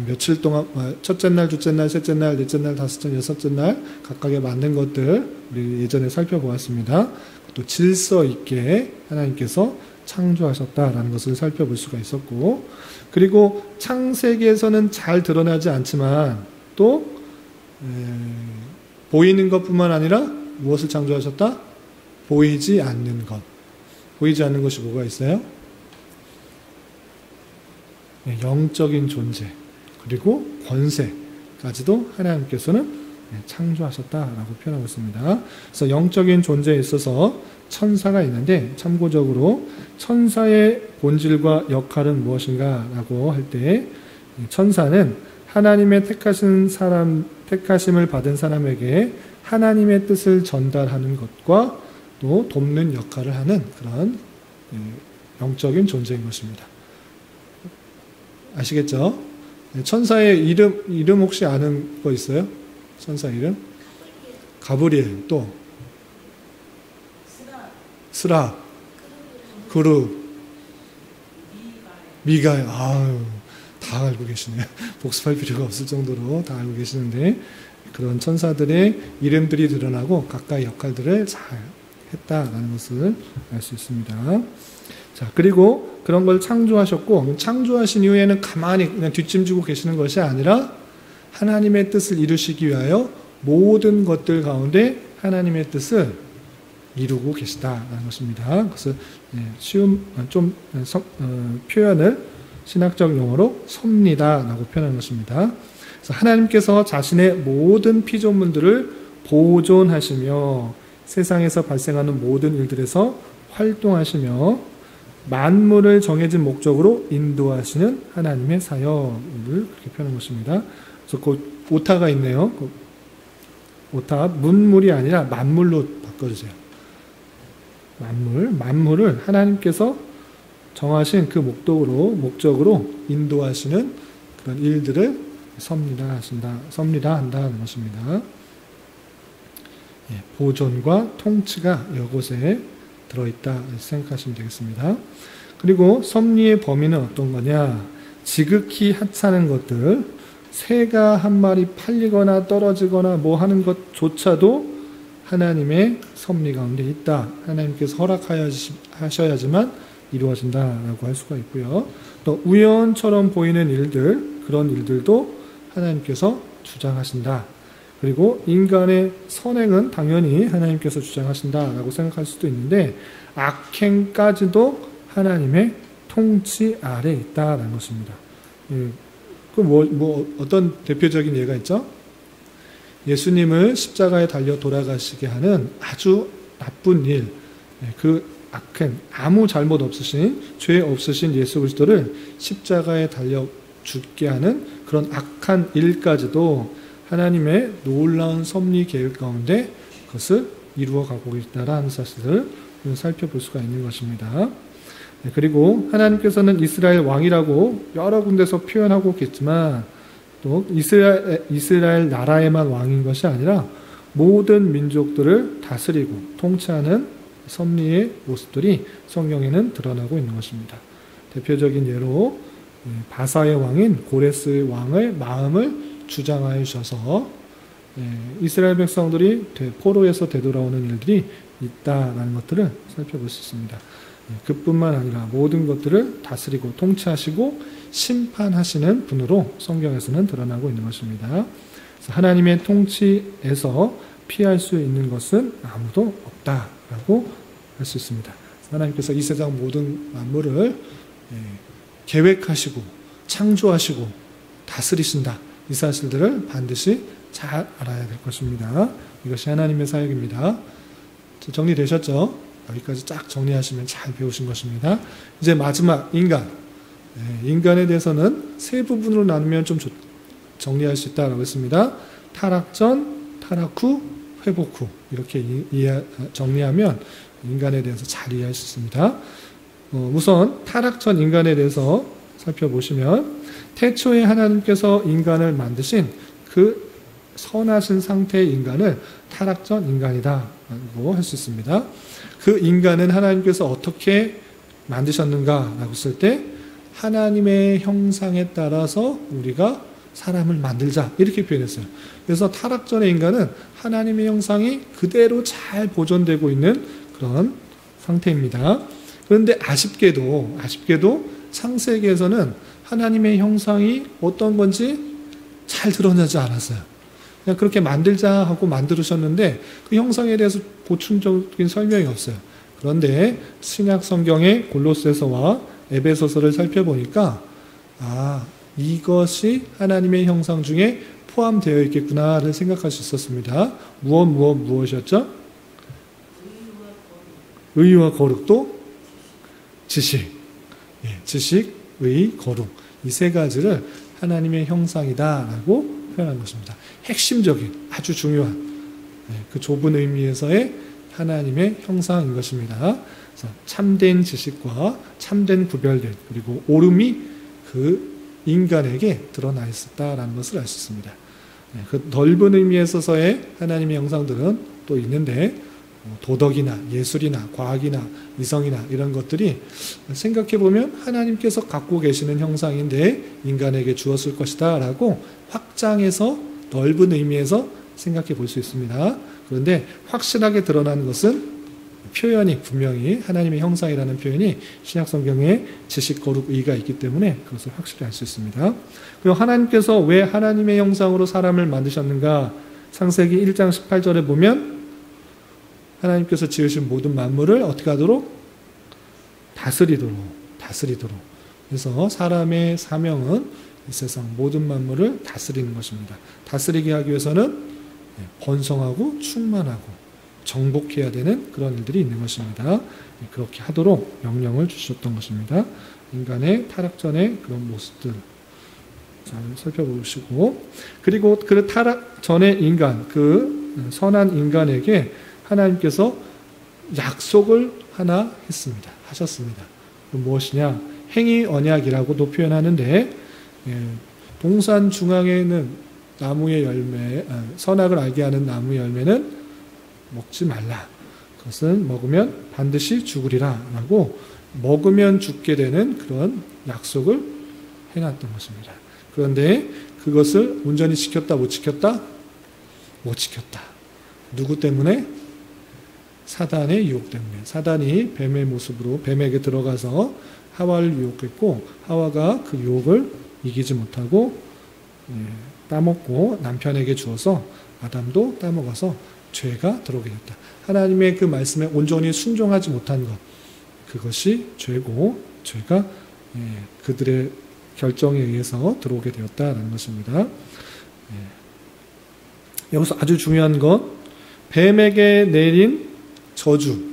며칠 동안, 첫째 날, 둘째 날, 셋째 날, 넷째 날, 다섯째, 여섯째 날 각각의 만든 것들 우리 예전에 살펴보았습니다. 또 질서 있게 하나님께서 창조하셨다라는 것을 살펴볼 수가 있었고, 그리고 창세기에서는 잘 드러나지 않지만 또 보이는 것뿐만 아니라 무엇을 창조하셨다? 보이지 않는 것. 보이지 않는 것이 뭐가 있어요? 영적인 존재, 그리고 권세까지도 하나님께서는 창조하셨다라고 표현하고 있습니다. 그래서 영적인 존재에 있어서 천사가 있는데, 참고적으로 천사의 본질과 역할은 무엇인가라고 할 때, 천사는 하나님의 택하심을 받은 사람에게 하나님의 뜻을 전달하는 것과 또 돕는 역할을 하는 그런 영적인 존재인 것입니다. 아시겠죠? 천사의 이름 혹시 아는 거 있어요? 천사 이름? 가브리엘, 또 스라, 그룹, 미가엘. 아유, 다 알고 계시네요. 복습할 필요가 없을 정도로 다 알고 계시는데, 그런 천사들의 이름들이 드러나고 가까이 역할들을 잘 했다라는 것을 알 수 있습니다. 자, 그리고 그런 걸 창조하셨고, 창조하신 이후에는 가만히 그냥 뒷짐지고 계시는 것이 아니라 하나님의 뜻을 이루시기 위하여 모든 것들 가운데 하나님의 뜻을 이루고 계시다라는 것입니다. 그래서 쉬운 표현을 신학적 용어로 섭리다라고 표현하는 것입니다. 그래서 하나님께서 자신의 모든 피조물들을 보존하시며 세상에서 발생하는 모든 일들에서 활동하시며 만물을 정해진 목적으로 인도하시는 하나님의 사역을 그렇게 표현한 것입니다. 그래서 그 오타가 있네요. 그 오타, 문물이 아니라 만물로 바꿔주세요. 만물을 하나님께서 정하신 그 목적으로 인도하시는 그런 일들을 섭리다한다는 것입니다. 보존과 통치가 이곳에 들어있다 생각하시면 되겠습니다. 그리고 섭리의 범위는 어떤 거냐? 지극히 하찮은 것들, 새가 한 마리 팔리거나 떨어지거나 뭐 하는 것조차도 하나님의 섭리 가운데 있다. 하나님께서 허락하셔야지만 이루어진다라고 할 수가 있고요. 또 우연처럼 보이는 일들, 그런 일들도 하나님께서 주장하신다. 그리고 인간의 선행은 당연히 하나님께서 주장하신다라고 생각할 수도 있는데, 악행까지도 하나님의 통치 아래에 있다라는 것입니다. 어떤 대표적인 예가 있죠? 예수님을 십자가에 달려 돌아가시게 하는 아주 나쁜 일, 그 악행, 아무 잘못 없으신, 죄 없으신 예수 그리스도를 십자가에 달려 죽게 하는 그런 악한 일까지도 하나님의 놀라운 섭리 계획 가운데 그것을 이루어가고 있다라는 사실을 살펴볼 수가 있는 것입니다. 그리고 하나님께서는 이스라엘 왕이라고 여러 군데서 표현하고 있겠지만, 또 이스라엘 나라에만 왕인 것이 아니라 모든 민족들을 다스리고 통치하는 섭리의 모습들이 성경에는 드러나고 있는 것입니다. 대표적인 예로 바사의 왕인 고레스의 왕의 마음을 주장하여 주셔서 이스라엘 백성들이 포로에서 되돌아오는 일들이 있다라는 것들을 살펴볼 수 있습니다. 그뿐만 아니라 모든 것들을 다스리고 통치하시고 심판하시는 분으로 성경에서는 드러나고 있는 것입니다. 그래서 하나님의 통치에서 피할 수 있는 것은 아무도 없다라고 할 수 있습니다. 하나님께서 이 세상 모든 만물을 계획하시고 창조하시고 다스리신다. 이 사실들을 반드시 잘 알아야 될 것입니다. 이것이 하나님의 사역입니다. 정리되셨죠? 여기까지 쫙 정리하시면 잘 배우신 것입니다. 이제 마지막 인간. 인간에 대해서는 세 부분으로 나누면 좀 정리할 수 있다고 했습니다. 타락 전, 타락 후, 회복 후 이렇게 정리하면 인간에 대해서 잘 이해할 수 있습니다. 우선 타락 전 인간에 대해서 살펴보시면 태초에 하나님께서 인간을 만드신 그 선하신 상태의 인간을 타락 전 인간이다 라고 할 수 있습니다. 그 인간은 하나님께서 어떻게 만드셨는가 라고 했을 때 하나님의 형상에 따라서 우리가 사람을 만들자 이렇게 표현했어요. 그래서 타락 전의 인간은 하나님의 형상이 그대로 잘 보존되고 있는 그런 상태입니다. 그런데 아쉽게도 창세기에서는 하나님의 형상이 어떤 건지 잘 드러나지 않았어요. 그냥 그렇게 만들자 하고 만들으셨는데 그 형상에 대해서 보충적인 설명이 없어요. 그런데 신약 성경의 골로새서와 에베소서를 살펴보니까 이것이 하나님의 형상 중에 포함되어 있겠구나를 생각할 수 있었습니다. 무엇이었죠? 의와 거룩도 지식. 지식, 의, 거룩. 이 세 가지를 하나님의 형상이다라고 표현한 것입니다. 핵심적인, 아주 중요한 그 좁은 의미에서의 하나님의 형상인 것입니다. 그래서 참된 지식과 참된 구별됨 그리고 오름이 그 인간에게 드러나 있었다라는 것을 알 수 있습니다. 그 넓은 의미에 있어서의 하나님의 형상들은 또 있는데 도덕이나 예술이나 과학이나 이성이나 이런 것들이 생각해보면 하나님께서 갖고 계시는 형상인데 인간에게 주었을 것이다 라고 확장해서 넓은 의미에서 생각해 볼 수 있습니다. 그런데 확실하게 드러나는 것은 표현이 분명히 하나님의 형상이라는 표현이 신약성경에 지식, 거룩, 의가 있기 때문에 그것을 확실히 알 수 있습니다. 그리고 하나님께서 왜 하나님의 형상으로 사람을 만드셨는가? 창세기 1장 18절에 보면 하나님께서 지으신 모든 만물을 어떻게 하도록? 다스리도록. 그래서 사람의 사명은 이 세상 모든 만물을 다스리는 것입니다. 다스리게 하기 위해서는 번성하고 충만하고 정복해야 되는 그런 일들이 있는 것입니다. 그렇게 하도록 명령을 주셨던 것입니다. 인간의 타락 전의 그런 모습들 잘 살펴보시고, 그리고 그 타락 전의 인간, 그 선한 인간에게 하나님께서 약속을 하나 하셨습니다. 무엇이냐? 행위 언약이라고도 표현하는데 동산 중앙에는 나무의 열매, 선악을 알게 하는 나무 열매는 먹지 말라. 그것은 먹으면 반드시 죽으리라 라고 먹으면 죽게 되는 그런 약속을 해놨던 것입니다. 그런데 그것을 온전히 지켰다 못 지켰다? 못 지켰다. 누구 때문에? 사단의 유혹 때문에. 사단이 뱀의 모습으로 뱀에게 들어가서 하와를 유혹했고 하와가 그 유혹을 이기지 못하고 따먹고 남편에게 주어서 아담도 따먹어서 죄가 들어오게 됐다. 하나님의 그 말씀에 온전히 순종하지 못한 것, 그것이 죄고 죄가 그들의 결정에 의해서 들어오게 되었다라는 것입니다. 여기서 아주 중요한 건 뱀에게 내린 저주,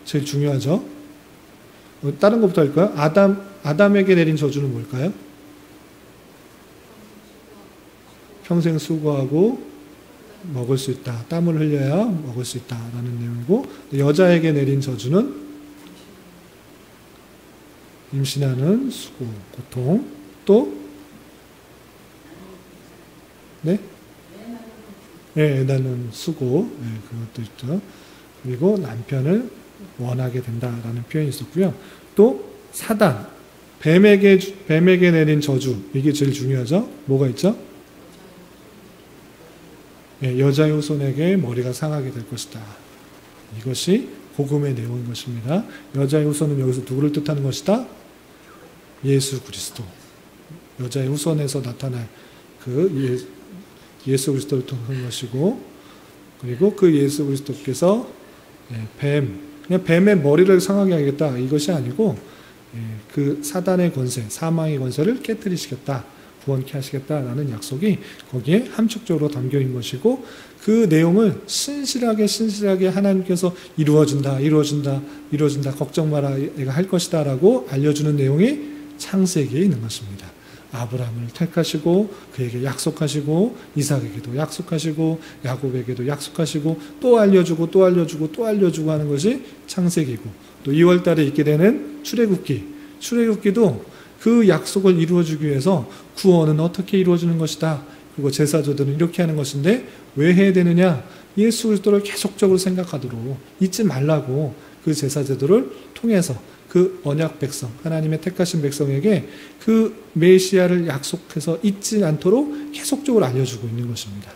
제일 중요하죠. 다른 것부터 할까요? 아담에게 내린 저주는 뭘까요? 평생 수고하고 먹을 수 있다. 땀을 흘려야 먹을 수 있다라는 내용이고, 여자에게 내린 저주는 임신하는 수고, 고통, 또 애 낳는 수고, 그것도 있죠. 그리고 남편을 원하게 된다라는 표현이 있었고요. 또 사단, 뱀에게 내린 저주, 이게 제일 중요하죠. 뭐가 있죠? 여자의 후손에게 머리가 상하게 될 것이다. 이것이 복음의 내용인 것입니다. 여자의 후손은 여기서 누구를 뜻하는 것이다? 예수 그리스도. 여자의 후손에서 나타날 그 예수 그리스도를 통한 것이고, 그리고 그 예수 그리스도께서 그냥 뱀의 머리를 상하게 하겠다. 이것이 아니고 그 사단의 권세, 사망의 권세를 깨뜨리시겠다. 구원케 하시겠다라는 약속이 거기에 함축적으로 담겨 있는 것이고, 그 내용을 신실하게 하나님께서 이루어진다, 걱정 마라, 내가 할 것이다 라고 알려주는 내용이 창세기에 있는 것입니다. 아브라함을 택하시고 그에게 약속하시고, 이삭에게도 약속하시고, 야곱에게도 약속하시고, 또 알려주고 하는 것이 창세기고, 또 2월 달에 있게 되는 출애굽기도 그 약속을 이루어주기 위해서 구원은 어떻게 이루어지는 것이다, 그리고 제사조들은 이렇게 하는 것인데 왜 해야 되느냐, 예수 그리스도를 계속적으로 생각하도록, 잊지 말라고 그 제사제도를 통해서 그 언약 백성, 하나님의 택하신 백성에게 그 메시아를 약속해서 잊지 않도록 계속적으로 알려주고 있는 것입니다.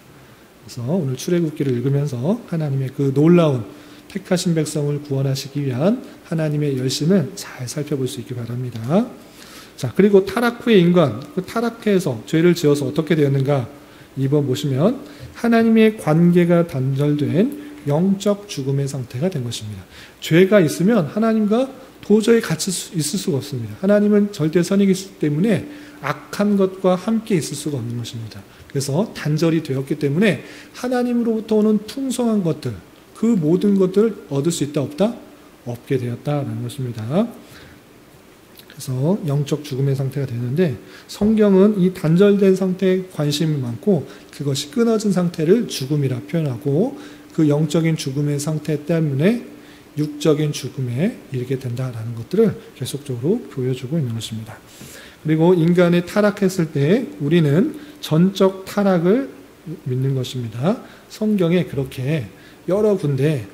그래서 오늘 출애굽기를 읽으면서 하나님의 그 놀라운 택하신 백성을 구원하시기 위한 하나님의 열심을 잘 살펴볼 수 있기 바랍니다. 자, 그리고 타락 후의 인간, 그 타락해서 죄를 지어서 어떻게 되었는가 2번 보시면 하나님의 관계가 단절된 영적 죽음의 상태가 된 것입니다. 죄가 있으면 하나님과 도저히 같이 있을 수가 없습니다. 하나님은 절대 선이시기 때문에 악한 것과 함께 있을 수가 없는 것입니다. 그래서 단절이 되었기 때문에 하나님으로부터 오는 풍성한 것들, 그 모든 것들을 얻을 수 있다 없다? 없게 되었다라는 것입니다. 그래서 영적 죽음의 상태가 되는데, 성경은 이 단절된 상태에 관심이 많고 그것이 끊어진 상태를 죽음이라 표현하고, 그 영적인 죽음의 상태 때문에 육적인 죽음에 이르게 된다라는 것들을 계속적으로 보여주고 있는 것입니다. 그리고 인간이 타락했을 때 우리는 전적 타락을 믿는 것입니다. 성경에 그렇게 여러 군데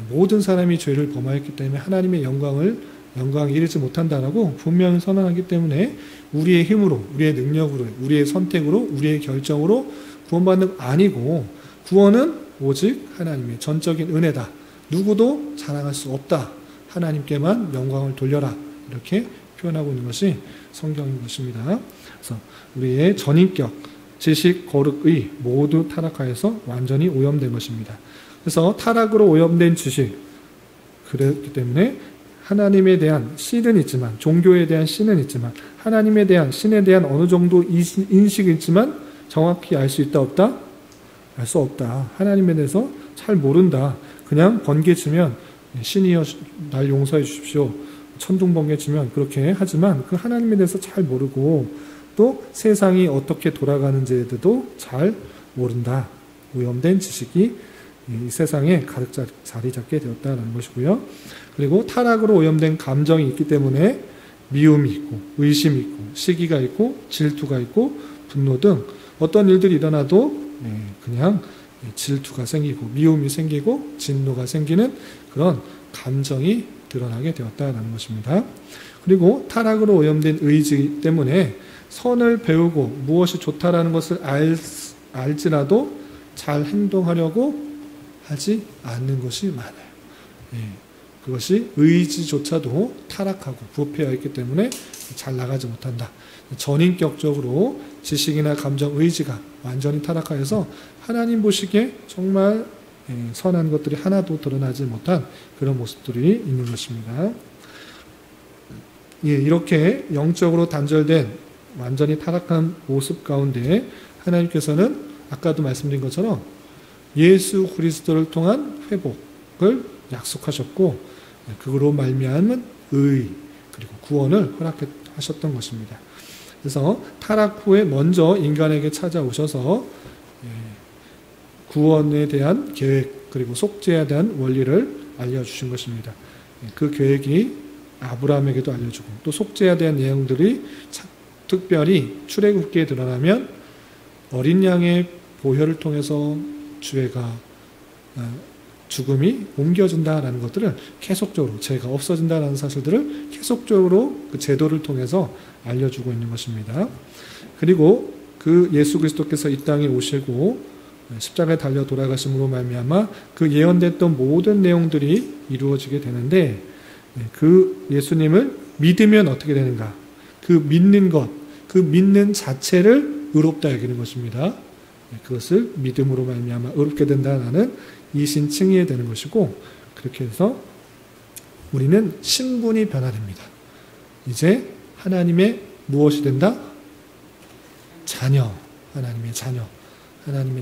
모든 사람이 죄를 범하였기 때문에 하나님의 영광에 이르지 못한다라고 분명히 선언하기 때문에 우리의 힘으로, 우리의 능력으로, 우리의 선택으로, 우리의 결정으로 구원받는 거 아니고, 구원은 오직 하나님의 전적인 은혜다. 누구도 자랑할 수 없다. 하나님께만 영광을 돌려라. 이렇게 표현하고 있는 것이 성경인 것입니다. 그래서 우리의 전인격, 지식, 거룩의 모두 타락하여서 완전히 오염된 것입니다. 그래서 타락으로 오염된 지식, 그렇기 때문에 하나님에 대한 씨는 있지만, 종교에 대한 씨는 있지만, 하나님에 대한, 신에 대한 어느 정도 인식이 있지만 정확히 알 수 있다 없다? 알 수 없다. 하나님에 대해서 잘 모른다. 그냥 번개치면 신이여 날 용서해 주십시오, 천둥 번개치면 그렇게 하지만 그 하나님에 대해서 잘 모르고, 또 세상이 어떻게 돌아가는지에 대해서도 잘 모른다. 오염된 지식이 이 세상에 가득 자리 잡게 되었다는 것이고요. 그리고 타락으로 오염된 감정이 있기 때문에 미움이 있고, 의심이 있고, 시기가 있고, 질투가 있고, 분노 등 어떤 일들이 일어나도 그냥 질투가 생기고, 미움이 생기고, 진노가 생기는 그런 감정이 드러나게 되었다는 것입니다. 그리고 타락으로 오염된 의지 때문에 선을 배우고 무엇이 좋다라는 것을 알지라도 잘 행동하려고 하지 않는 것이 많아요. 그것이 의지조차도 타락하고 부패하여 있기 때문에 잘 나가지 못한다. 전인격적으로 지식이나 감정, 의지가 완전히 타락하여서 하나님 보시기에 정말 선한 것들이 하나도 드러나지 못한 그런 모습들이 있는 것입니다. 이렇게 영적으로 단절된 완전히 타락한 모습 가운데 하나님께서는 아까도 말씀드린 것처럼 예수 그리스도를 통한 회복을 약속하셨고, 그거로 말미암은 의 그리고 구원을 허락하셨던 것입니다. 그래서 타락 후에 먼저 인간에게 찾아오셔서 구원에 대한 계획 그리고 속죄에 대한 원리를 알려주신 것입니다. 그 계획이 아브라함에게도 알려주고, 또 속죄에 대한 내용들이 특별히 출애굽기에 드러나면 어린 양의 보혈을 통해서 죽음이 옮겨진다라는 것들을 계속적으로, 죄가 없어진다라는 사실들을 계속적으로 그 제도를 통해서 알려주고 있는 것입니다. 그리고 그 예수 그리스도께서 이 땅에 오시고 십자가에 달려 돌아가심으로 말미암아 그 예언됐던 모든 내용들이 이루어지게 되는데, 그 예수님을 믿으면 어떻게 되는가? 그 믿는 것, 그 믿는 자체를 의롭다 여기는 것입니다. 그것을 믿음으로 말미암아 의롭게 된다는 이신칭의에 되는 것이고, 그렇게 해서 우리는 신분이 변화됩니다. 이제 하나님의 무엇이 된다? 자녀, 하나님의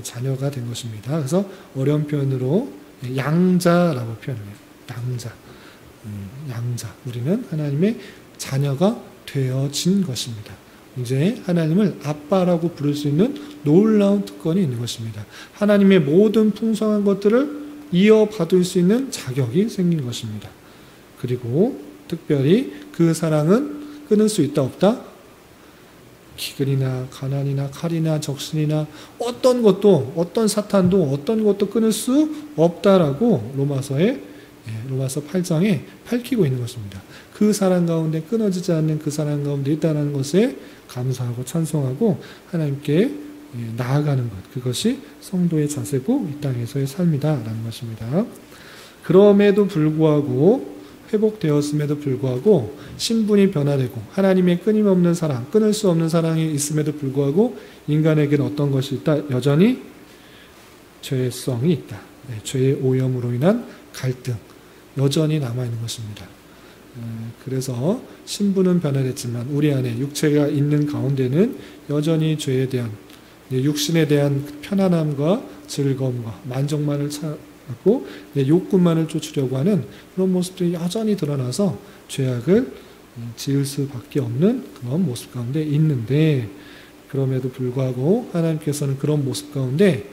자녀가 된 것입니다. 그래서 어려운 표현으로 양자라고 표현해요. 양자. 우리는 하나님의 자녀가 되어진 것입니다. 이제 하나님을 아빠라고 부를 수 있는 놀라운 특권이 있는 것입니다. 하나님의 모든 풍성한 것들을 이어받을 수 있는 자격이 생긴 것입니다. 그리고 특별히 그 사랑은 끊을 수 있다 없다? 기근이나 가난이나 칼이나 적신이나 어떤 것도, 어떤 사탄도 어떤 것도 끊을 수 없다라고 로마서 8장에 밝히고 있는 것입니다. 그 사랑 가운데 끊어지지 않는 그 사랑 가운데 있다는 것에 감사하고 찬송하고 하나님께 나아가는 것, 그것이 성도의 자세고 이 땅에서의 삶이다라는 것입니다. 그럼에도 불구하고 회복되었음에도 불구하고 신분이 변화되고 하나님의 끊임없는 사랑, 끊을 수 없는 사랑이 있음에도 불구하고 인간에게는 어떤 것이 있다? 여전히 죄성이 있다. 죄의 오염으로 인한 갈등, 여전히 남아있는 것입니다. 그래서 신분은 변화됐지만 우리 안에 육체가 있는 가운데는 여전히 죄에 대한, 육신에 대한 편안함과 즐거움과 만족만을 찾고 욕구만을 쫓으려고 하는 그런 모습들이 여전히 드러나서 죄악을 지을 수밖에 없는 그런 모습 가운데 있는데, 그럼에도 불구하고 하나님께서는 그런 모습 가운데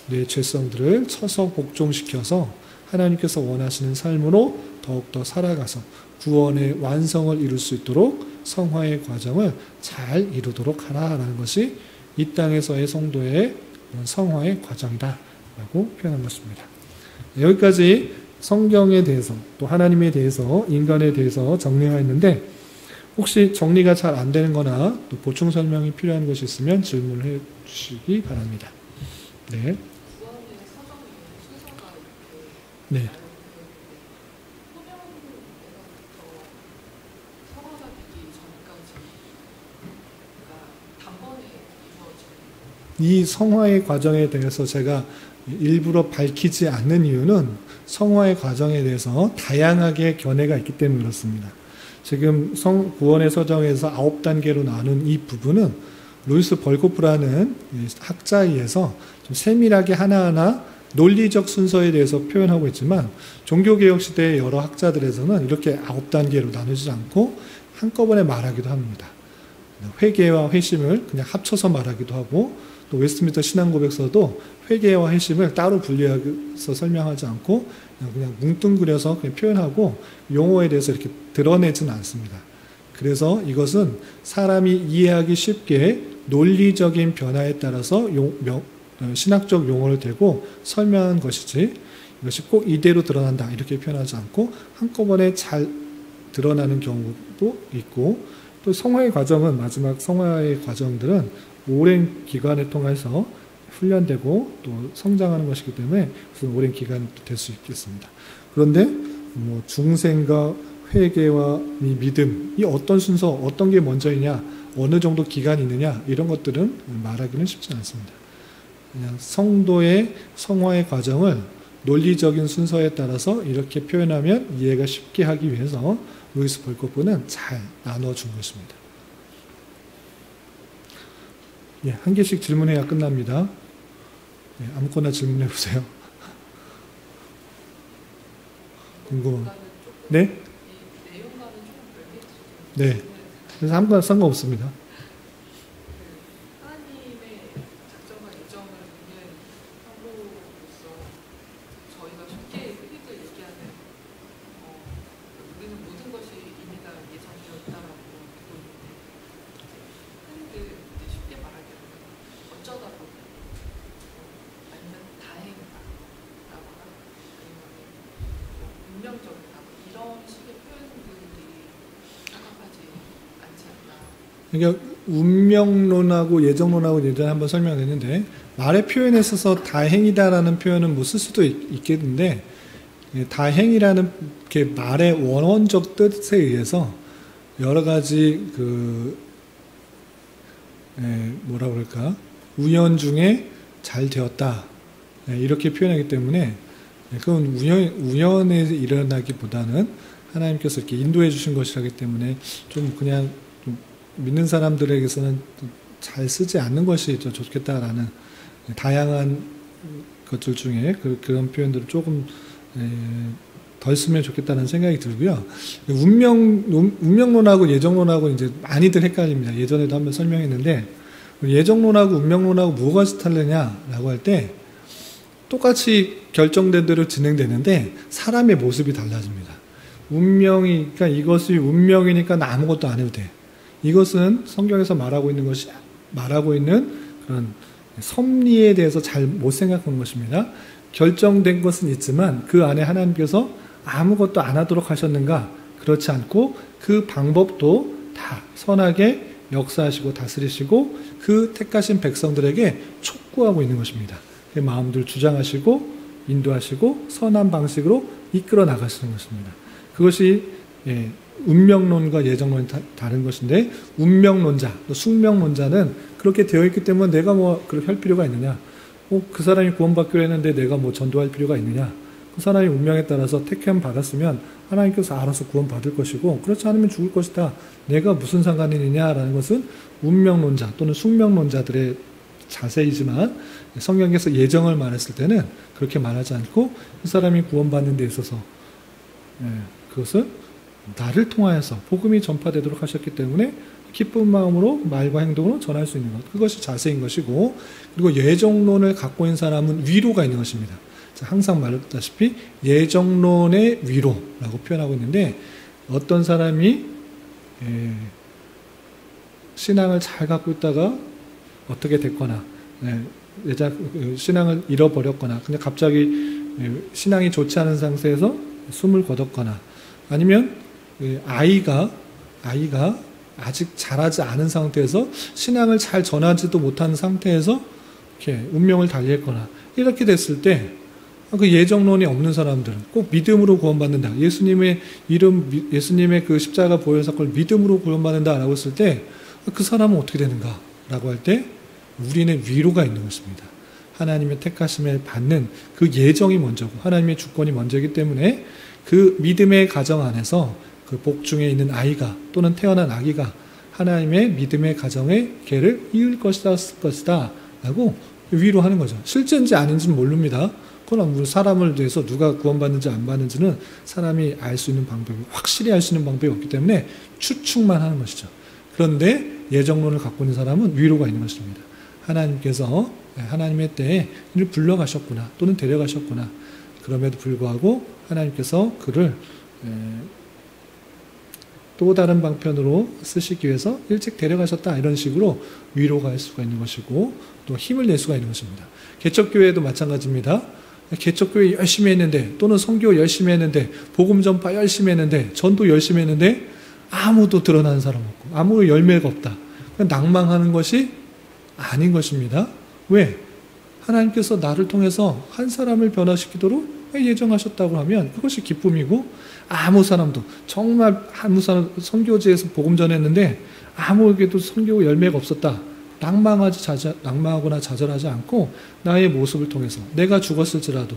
내 죄성들을 쳐서 복종시켜서 하나님께서 원하시는 삶으로 더욱더 살아가서 구원의 완성을 이룰 수 있도록 성화의 과정을 잘 이루도록 하라라는 것이 이 땅에서의 성도의 성화의 과정이다 라고 표현한 것입니다. 여기까지 성경에 대해서 또 하나님에 대해서 인간에 대해서 정리하였는데, 혹시 정리가 잘 안 되는 거나 또 보충 설명이 필요한 것이 있으면 질문을 해 주시기 바랍니다. 네. 네. 이 성화의 과정에 대해서 제가 일부러 밝히지 않는 이유는 성화의 과정에 대해서 다양하게 견해가 있기 때문에 그렇습니다. 지금 구원의 서정에서 9단계로 나눈 이 부분은 루이스 벌코프라는 학자에 의해서 좀 세밀하게 하나하나 논리적 순서에 대해서 표현하고 있지만, 종교개혁 시대의 여러 학자들에서는 이렇게 9단계로 나누지 않고 한꺼번에 말하기도 합니다. 회개와 회심을 그냥 합쳐서 말하기도 하고, 또 웨스트민스터 신앙고백서도 회개와 회심을 따로 분리해서 설명하지 않고 그냥 뭉뚱그려서 그냥 표현하고 용어에 대해서 이렇게 드러내지는 않습니다. 그래서 이것은 사람이 이해하기 쉽게 논리적인 변화에 따라서 신학적 용어를 대고 설명한 것이지, 이것이 꼭 이대로 드러난다 이렇게 표현하지 않고 한꺼번에 잘 드러나는 경우도 있고, 또 성화의 과정은, 마지막 성화의 과정들은 오랜 기간을 통해서 훈련되고 또 성장하는 것이기 때문에 무슨 오랜 기간이 될 수 있겠습니다. 그런데 중생과 회개와 믿음, 이 어떤 순서, 어떤 게 먼저이냐, 어느 정도 기간이 있느냐, 이런 것들은 말하기는 쉽지 않습니다. 그냥 성도의 성화의 과정을 논리적인 순서에 따라서 이렇게 표현하면 이해가 쉽게 하기 위해서 루이스 벌코프는 잘 나눠준 것입니다. 예, 한 개씩 질문해야 끝납니다. 예, 아무거나 질문해 보세요. 궁금한. 네? 네. 그래서 아무거나 상관없습니다. 그러니까 운명론하고 예정론하고 예전에 한번 설명했는데, 말의 표현에 있어서 다행이다라는 표현은 뭐 쓸 수도 있겠는데, 다행이라는 게 말의 원어적 뜻에 의해서 여러 가지 뭐라 그럴까, 우연 중에 잘 되었다 이렇게 표현하기 때문에, 그건 우연에 일어나기보다는 하나님께서 이렇게 인도해 주신 것이라기 때문에 좀 그냥 좀 믿는 사람들에게서는 잘 쓰지 않는 것이 더 좋겠다라는 다양한 것들 중에 그런 표현들을 조금 덜 쓰면 좋겠다는 생각이 들고요. 운명론하고 예정론하고 이제 많이들 헷갈립니다. 예전에도 한번 설명했는데 예정론하고 운명론하고 뭐가 다르냐라고 할 때 똑같이 결정된 대로 진행되는데 사람의 모습이 달라집니다. 그러니까 이것이 운명이니까 나 아무것도 안 해도 돼. 이것은 성경에서 말하고 있는 그런 섭리에 대해서 잘 못 생각한 것입니다. 결정된 것은 있지만 그 안에 하나님께서 아무것도 안 하도록 하셨는가? 그렇지 않고 그 방법도 다 선하게 역사하시고 다스리시고 그 택하신 백성들에게 촉구하고 있는 것입니다. 그 마음들 주장하시고 인도하시고 선한 방식으로 이끌어 나가시는 것입니다. 그것이 운명론과 예정론이 다른 것인데 운명론자, 숙명론자는 그렇게 되어 있기 때문에 내가 뭐 그렇게 할 필요가 있느냐? 그 사람이 구원받기로 했는데 내가 뭐 전도할 필요가 있느냐? 그 사람이 운명에 따라서 택함 받았으면 하나님께서 알아서 구원받을 것이고 그렇지 않으면 죽을 것이다. 내가 무슨 상관이 있느냐라는 것은 운명론자 또는 숙명론자들의 자세이지만 성경에서 예정을 말했을 때는 그렇게 말하지 않고 그 사람이 구원받는 데 있어서 그것은 나를 통하여서 복음이 전파되도록 하셨기 때문에 기쁜 마음으로 말과 행동으로 전할 수 있는 것. 그것이 자세인 것이고 그리고 예정론을 갖고 있는 사람은 위로가 있는 것입니다. 항상 말했다시피 예정론의 위로라고 표현하고 있는데 어떤 사람이 신앙을 잘 갖고 있다가 어떻게 됐거나 신앙을 잃어버렸거나 근데 갑자기 신앙이 좋지 않은 상태에서 숨을 거뒀거나 아니면 아이가 아직 자라지 않은 상태에서 신앙을 잘 전하지도 못한 상태에서 이렇게 운명을 달리했거나 이렇게 됐을 때 그 예정론이 없는 사람들은 꼭 믿음으로 구원받는다. 예수님의 이름, 예수님의 그 십자가 보혈 사건을 믿음으로 구원받는다라고 했을 때 그 사람은 어떻게 되는가라고 할 때 우리는 위로가 있는 것입니다. 하나님의 택하심을 받는 그 예정이 먼저고 하나님의 주권이 먼저이기 때문에 그 믿음의 가정 안에서 그 복중에 있는 아이가 또는 태어난 아기가 하나님의 믿음의 가정의 계를 이을 것이다 라고 위로하는 거죠. 실제인지 아닌지는 모릅니다. 그건 사람을 위해서 누가 구원받는지 안 받는지는 사람이 알 수 있는 방법이 확실히 알 수 있는 방법이 없기 때문에 추측만 하는 것이죠. 그런데 예정론을 갖고 있는 사람은 위로가 있는 것입니다. 하나님께서 하나님의 때에 이를 불러가셨구나 또는 데려가셨구나. 그럼에도 불구하고 하나님께서 그를 또 다른 방편으로 쓰시기 위해서 일찍 데려가셨다 이런 식으로 위로가 할 수가 있는 것이고 또 힘을 낼 수가 있는 것입니다. 개척교회도 마찬가지입니다. 개척교회 열심히 했는데 또는 선교 열심히 했는데 복음 전파 열심히 했는데 전도 열심히 했는데 아무도 드러나는 사람 없고 아무 열매가 없다. 낭망하는 것이 아닌 것입니다. 왜? 하나님께서 나를 통해서 한 사람을 변화시키도록 예정하셨다고 하면 그것이 기쁨이고 아무 사람도 정말 아무 사람 선교지에서 복음 전했는데 아무에게도 선교 열매가 없었다. 낭망하거나 좌절하지 않고 나의 모습을 통해서 내가 죽었을지라도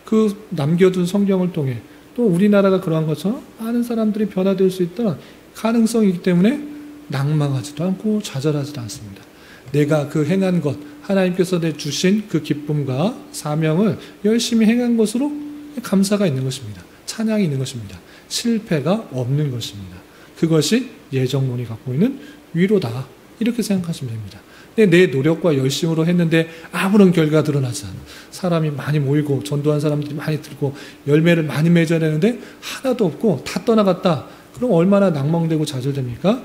그 남겨둔 성경을 통해 또 우리나라가 그러한 것처럼 많은 사람들이 변화될 수 있다는 가능성이기 때문에 낭망하지도 않고 좌절하지도 않습니다. 내가 그 행한 것 하나님께서 내 주신 그 기쁨과 사명을 열심히 행한 것으로 감사가 있는 것입니다. 찬양이 있는 것입니다. 실패가 없는 것입니다. 그것이 예정론이 갖고 있는 위로다. 이렇게 생각하시면 됩니다. 내 노력과 열심으로 했는데 아무런 결과가 드러나지 않아. 사람이 많이 모이고 전도한 사람들이 많이 들고 열매를 많이 맺어내는데 하나도 없고 다 떠나갔다. 그럼 얼마나 낭망되고 좌절됩니까?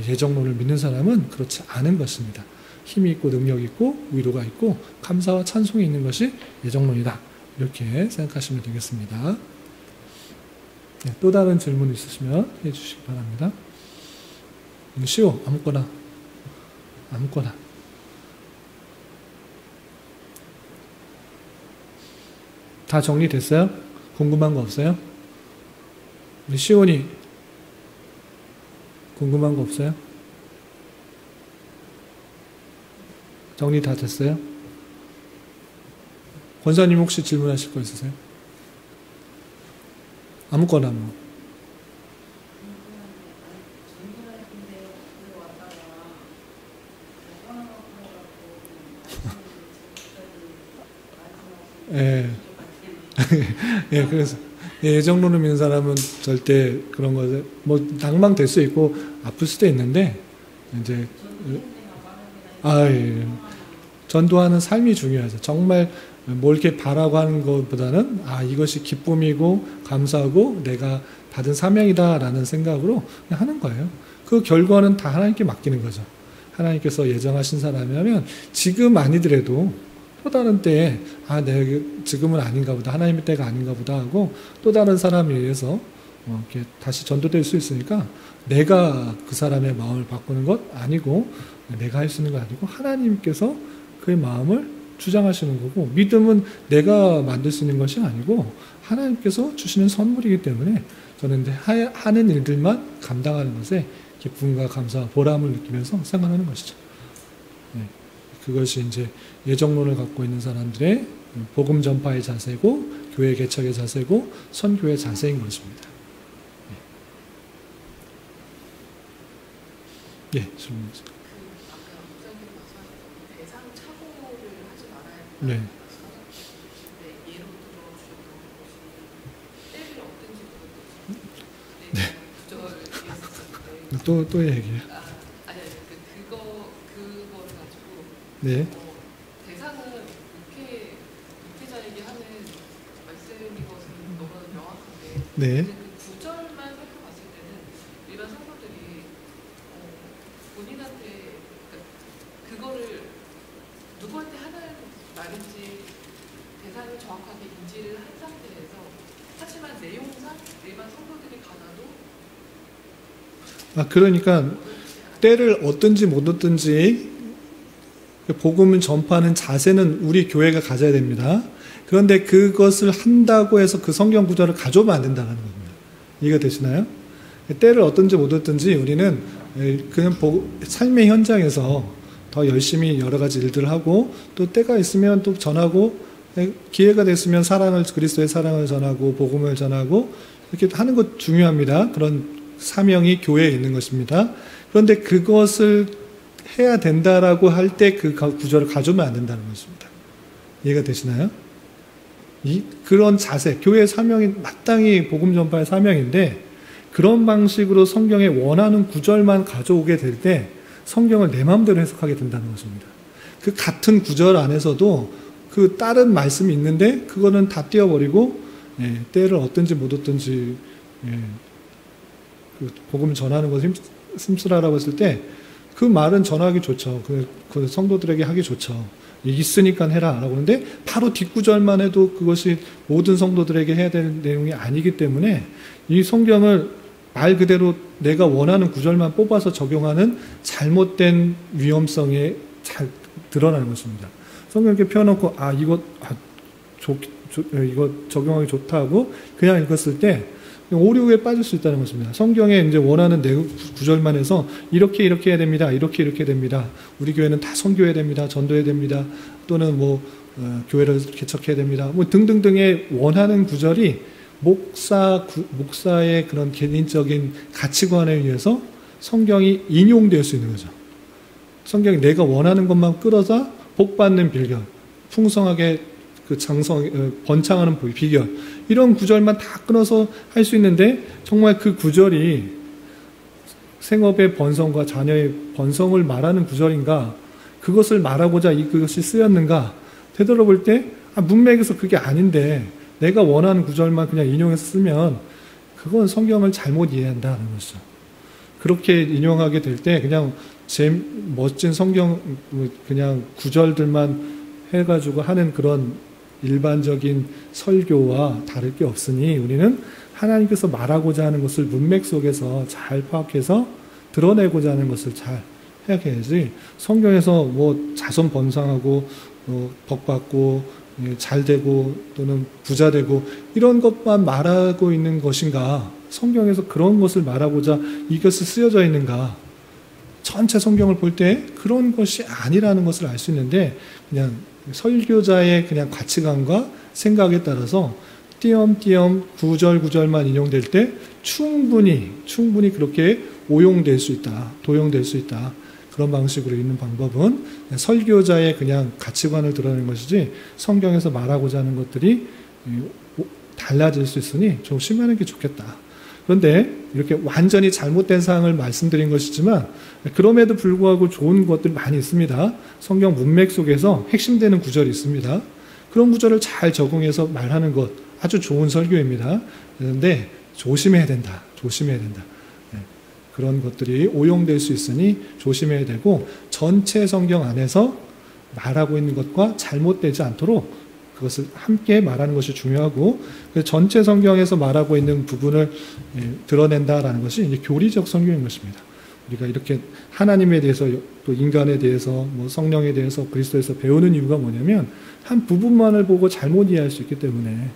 예정론을 믿는 사람은 그렇지 않은 것입니다. 힘이 있고 능력이 있고 위로가 있고 감사와 찬송이 있는 것이 예정론이다. 이렇게 생각하시면 되겠습니다. 네, 또 다른 질문 있으시면 해주시기 바랍니다. 쉬워. 아무거나. 다 정리됐어요? 궁금한 거 없어요? 우리 시온이 궁금한 거 없어요? 정리 다 됐어요? 권사님 혹시 질문하실 거 있으세요? 아무거나 뭐. 예, 그래서 예정론을 믿는 사람은 절대 그런 거, 뭐 낭망 될 수 있고 아플 수도 있는데 이제 예. 전도하는 삶이 중요하죠. 정말 뭘 이렇게 바라고 하는 것보다는 이것이 기쁨이고 감사하고 내가 받은 사명이다라는 생각으로 그냥 하는 거예요. 그 결과는 다 하나님께 맡기는 거죠. 하나님께서 예정하신 사람이라면 지금 아니더라도 또 다른 때에 내가 지금은 아닌가 보다, 하나님의 때가 아닌가 보다 하고 또 다른 사람에 의해서 이렇게 다시 전도될 수 있으니까 내가 그 사람의 마음을 바꾸는 것 아니고 내가 할 수 있는 거 아니고 하나님께서 그의 마음을 주장하시는 거고, 믿음은 내가 만들 수 있는 것이 아니고 하나님께서 주시는 선물이기 때문에 저는 이제 하는 일들만 감당하는 것에 기쁨과 감사, 보람을 느끼면서 생각하는 것이죠. 네. 그것이 이제 예정론을 갖고 있는 사람들의 복음 전파의 자세고 교회 개척의 자세고 선교의 자세인 것입니다. 예, 질문. 네. 또 얘기해요. 그거를 가지고 네. 대상은 목회자에게 하는 말씀인 것은 너무나 명확한데 네. 그 구절만 살펴봤을 때는 일반 성도들이 본인한테 그거를 누구한테 하는 말인지 대상을 정확하게 인지를 한 상태에서, 하지만 내용상 일반 성도들이 가나도 그러니까 때를 얻든지 못 얻든지 복음을 전파하는 자세는 우리 교회가 가져야 됩니다. 그런데 그것을 한다고 해서 그 성경 구절을 가져오면 안 된다는 겁니다. 이해가 되시나요? 때를 얻든지 못 얻든지 우리는 그냥 삶의 현장에서 더 열심히 여러 가지 일들을 하고, 또 때가 있으면 또 전하고, 기회가 됐으면 그리스도의 사랑을 전하고 복음을 전하고 이렇게 하는 것 중요합니다. 그런 사명이 교회에 있는 것입니다. 그런데 그것을 해야 된다라고 할 때 그 구절을 가져오면 안 된다는 것입니다. 이해가 되시나요? 그런 자세, 교회의 사명이 마땅히 복음 전파의 사명인데 그런 방식으로 성경에 원하는 구절만 가져오게 될 때 성경을 내 마음대로 해석하게 된다는 것입니다. 그 같은 구절 안에서도 그 다른 말씀이 있는데 그거는 다 띄워버리고 때를 얻든지 못 얻든지 그 복음 전하는 것을 힘쓰라라고 했을 때 그 말은 전하기 좋죠. 그 성도들에게 하기 좋죠. 있으니까 해라라고 하는데 바로 뒷구절만 해도 그것이 모든 성도들에게 해야 되는 내용이 아니기 때문에 이 성경을 말 그대로 내가 원하는 구절만 뽑아서 적용하는 잘못된 위험성에 잘 드러나는 것입니다. 성경 이렇게 펴놓고 이거 적용하기 좋다고 그냥 읽었을 때 오류에 빠질 수 있다는 것입니다. 성경에 이제 원하는 내용 구절만 해서 이렇게 해야 됩니다. 이렇게 됩니다. 우리 교회는 다 선교해야 됩니다. 전도해야 됩니다. 또는 교회를 개척해야 됩니다. 등등등의 원하는 구절이 목사의 그런 개인적인 가치관에 의해서 성경이 인용될 수 있는 거죠. 성경이 내가 원하는 것만 끌어서 복받는 비결, 풍성하게 번창하는 비결, 이런 구절만 다 끊어서 할 수 있는데 정말 그 구절이 생업의 번성과 자녀의 번성을 말하는 구절인가, 그것을 말하고자 그것이 쓰였는가 되돌아볼 때 문맥에서 그게 아닌데 내가 원하는 구절만 그냥 인용해서 쓰면 그건 성경을 잘못 이해한다는 것이죠. 그렇게 인용하게 될 때 그냥 멋진 성경 그냥 구절들만 해가지고 하는 그런 일반적인 설교와 다를 게 없으니 우리는 하나님께서 말하고자 하는 것을 문맥 속에서 잘 파악해서 드러내고자 하는 것을 잘 해야지, 성경에서 자손 번성하고 복받고 잘되고 또는 부자되고 이런 것만 말하고 있는 것인가, 성경에서 그런 것을 말하고자 이것이 쓰여져 있는가, 전체 성경을 볼 때 그런 것이 아니라는 것을 알 수 있는데 그냥 설교자의 그냥 가치관과 생각에 따라서 띄엄띄엄 구절만 인용될 때 충분히 그렇게 오용될 수 있다, 도용될 수 있다. 그런 방식으로 읽는 방법은 설교자의 그냥 가치관을 드러내는 것이지 성경에서 말하고자 하는 것들이 달라질 수 있으니 조심하는 게 좋겠다. 그런데 이렇게 완전히 잘못된 사항을 말씀드린 것이지만 그럼에도 불구하고 좋은 것들 많이 있습니다. 성경 문맥 속에서 핵심되는 구절이 있습니다. 그런 구절을 잘 적응해서 말하는 것 아주 좋은 설교입니다. 그런데 조심해야 된다. 조심해야 된다. 그런 것들이 오용될 수 있으니 조심해야 되고 전체 성경 안에서 말하고 있는 것과 잘못되지 않도록 그것을 함께 말하는 것이 중요하고 전체 성경에서 말하고 있는 부분을 드러낸다라는 것이 이제 교리적 설교인 것입니다. 우리가 이렇게 하나님에 대해서 또 인간에 대해서 뭐 성령에 대해서 그리스도에서 배우는 이유가 뭐냐면 한 부분만을 보고 잘못 이해할 수 있기 때문에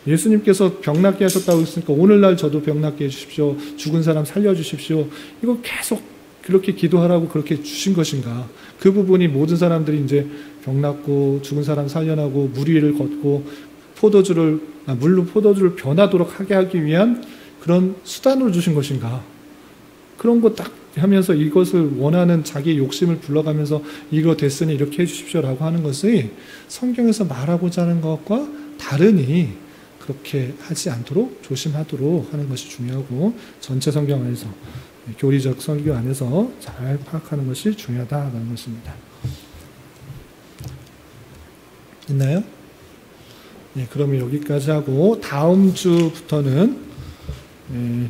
예수님께서 병낫게 하셨다고 했으니까 오늘날 저도 병낫게 해주십시오. 죽은 사람 살려주십시오. 이거 계속 그렇게 기도하라고 그렇게 주신 것인가? 그 부분이 모든 사람들이 이제 병낫고 죽은 사람 살려나고 물 위를 걷고 물로 포도주를 변하도록 하게 하기 위한 그런 수단으로 주신 것인가? 그런 거 딱 하면서 이것을 원하는 자기 욕심을 불러가면서 이거 됐으니 이렇게 해주십시오라고 하는 것이 성경에서 말하고자 하는 것과 다르니 그렇게 하지 않도록 조심하도록 하는 것이 중요하고 전체 성경 안에서 교리적 설교 안에서 잘 파악하는 것이 중요하다는 것입니다. 있나요? 네, 그러면 여기까지 하고 다음 주부터는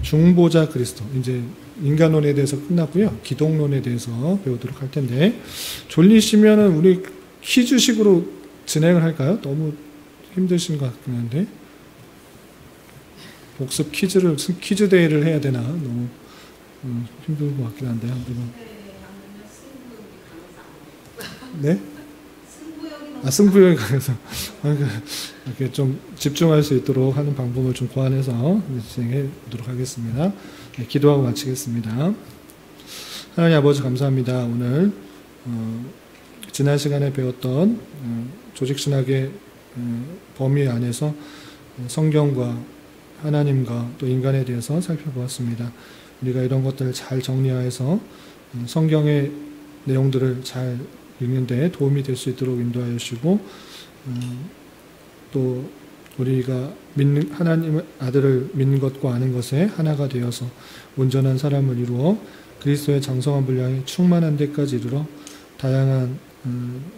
중보자 그리스도 이제 인간론에 대해서 끝났고요. 기독론에 대해서 배우도록 할 텐데 졸리시면은 우리 퀴즈식으로 진행을 할까요? 너무 힘드신 것 같긴 한데 복습 퀴즈 대회를 해야 되나 너무 힘든 것 같긴 한데 한번 네? 승부욕이 강해서 이렇게 좀 집중할 수 있도록 하는 방법을 좀 고안해서 진행해 보도록 하겠습니다. 네, 기도하고 마치겠습니다. 하나님 아버지 감사합니다. 오늘 지난 시간에 배웠던 조직신학의 범위 안에서 성경과 하나님과 또 인간에 대해서 살펴보았습니다. 우리가 이런 것들을 잘 정리해서 성경의 내용들을 잘 읽는 데 도움이 될 수 있도록 인도하여 주시고 또 우리가 하나님의 아들을 믿는 것과 아는 것에 하나가 되어서 온전한 사람을 이루어 그리스도의 장성한 분량이 충만한 데까지 이르러 다양한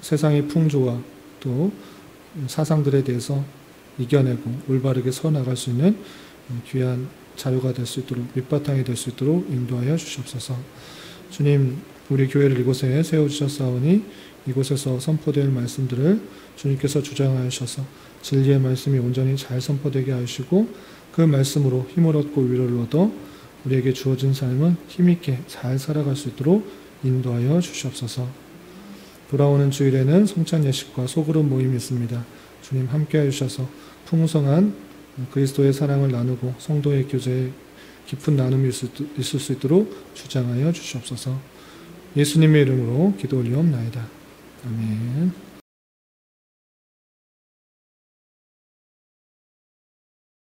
세상의 풍조와 또 사상들에 대해서 이겨내고 올바르게 서나갈 수 있는 귀한 자유가 될 수 있도록 밑바탕이 될 수 있도록 인도하여 주시옵소서. 주님, 우리 교회를 이곳에 세워주셨사오니 이곳에서 선포될 말씀들을 주님께서 주장하셔서 진리의 말씀이 온전히 잘 선포되게 하시고 그 말씀으로 힘을 얻고 위로를 얻어 우리에게 주어진 삶은 힘있게 잘 살아갈 수 있도록 인도하여 주시옵소서. 돌아오는 주일에는 성찬 예식과 소그룹 모임이 있습니다. 주님 함께해 주셔서 풍성한 그리스도의 사랑을 나누고 성도의 교제에 깊은 나눔이 있을 수 있도록 주장하여 주시옵소서. 예수님의 이름으로 기도 올리옵나이다. 아멘.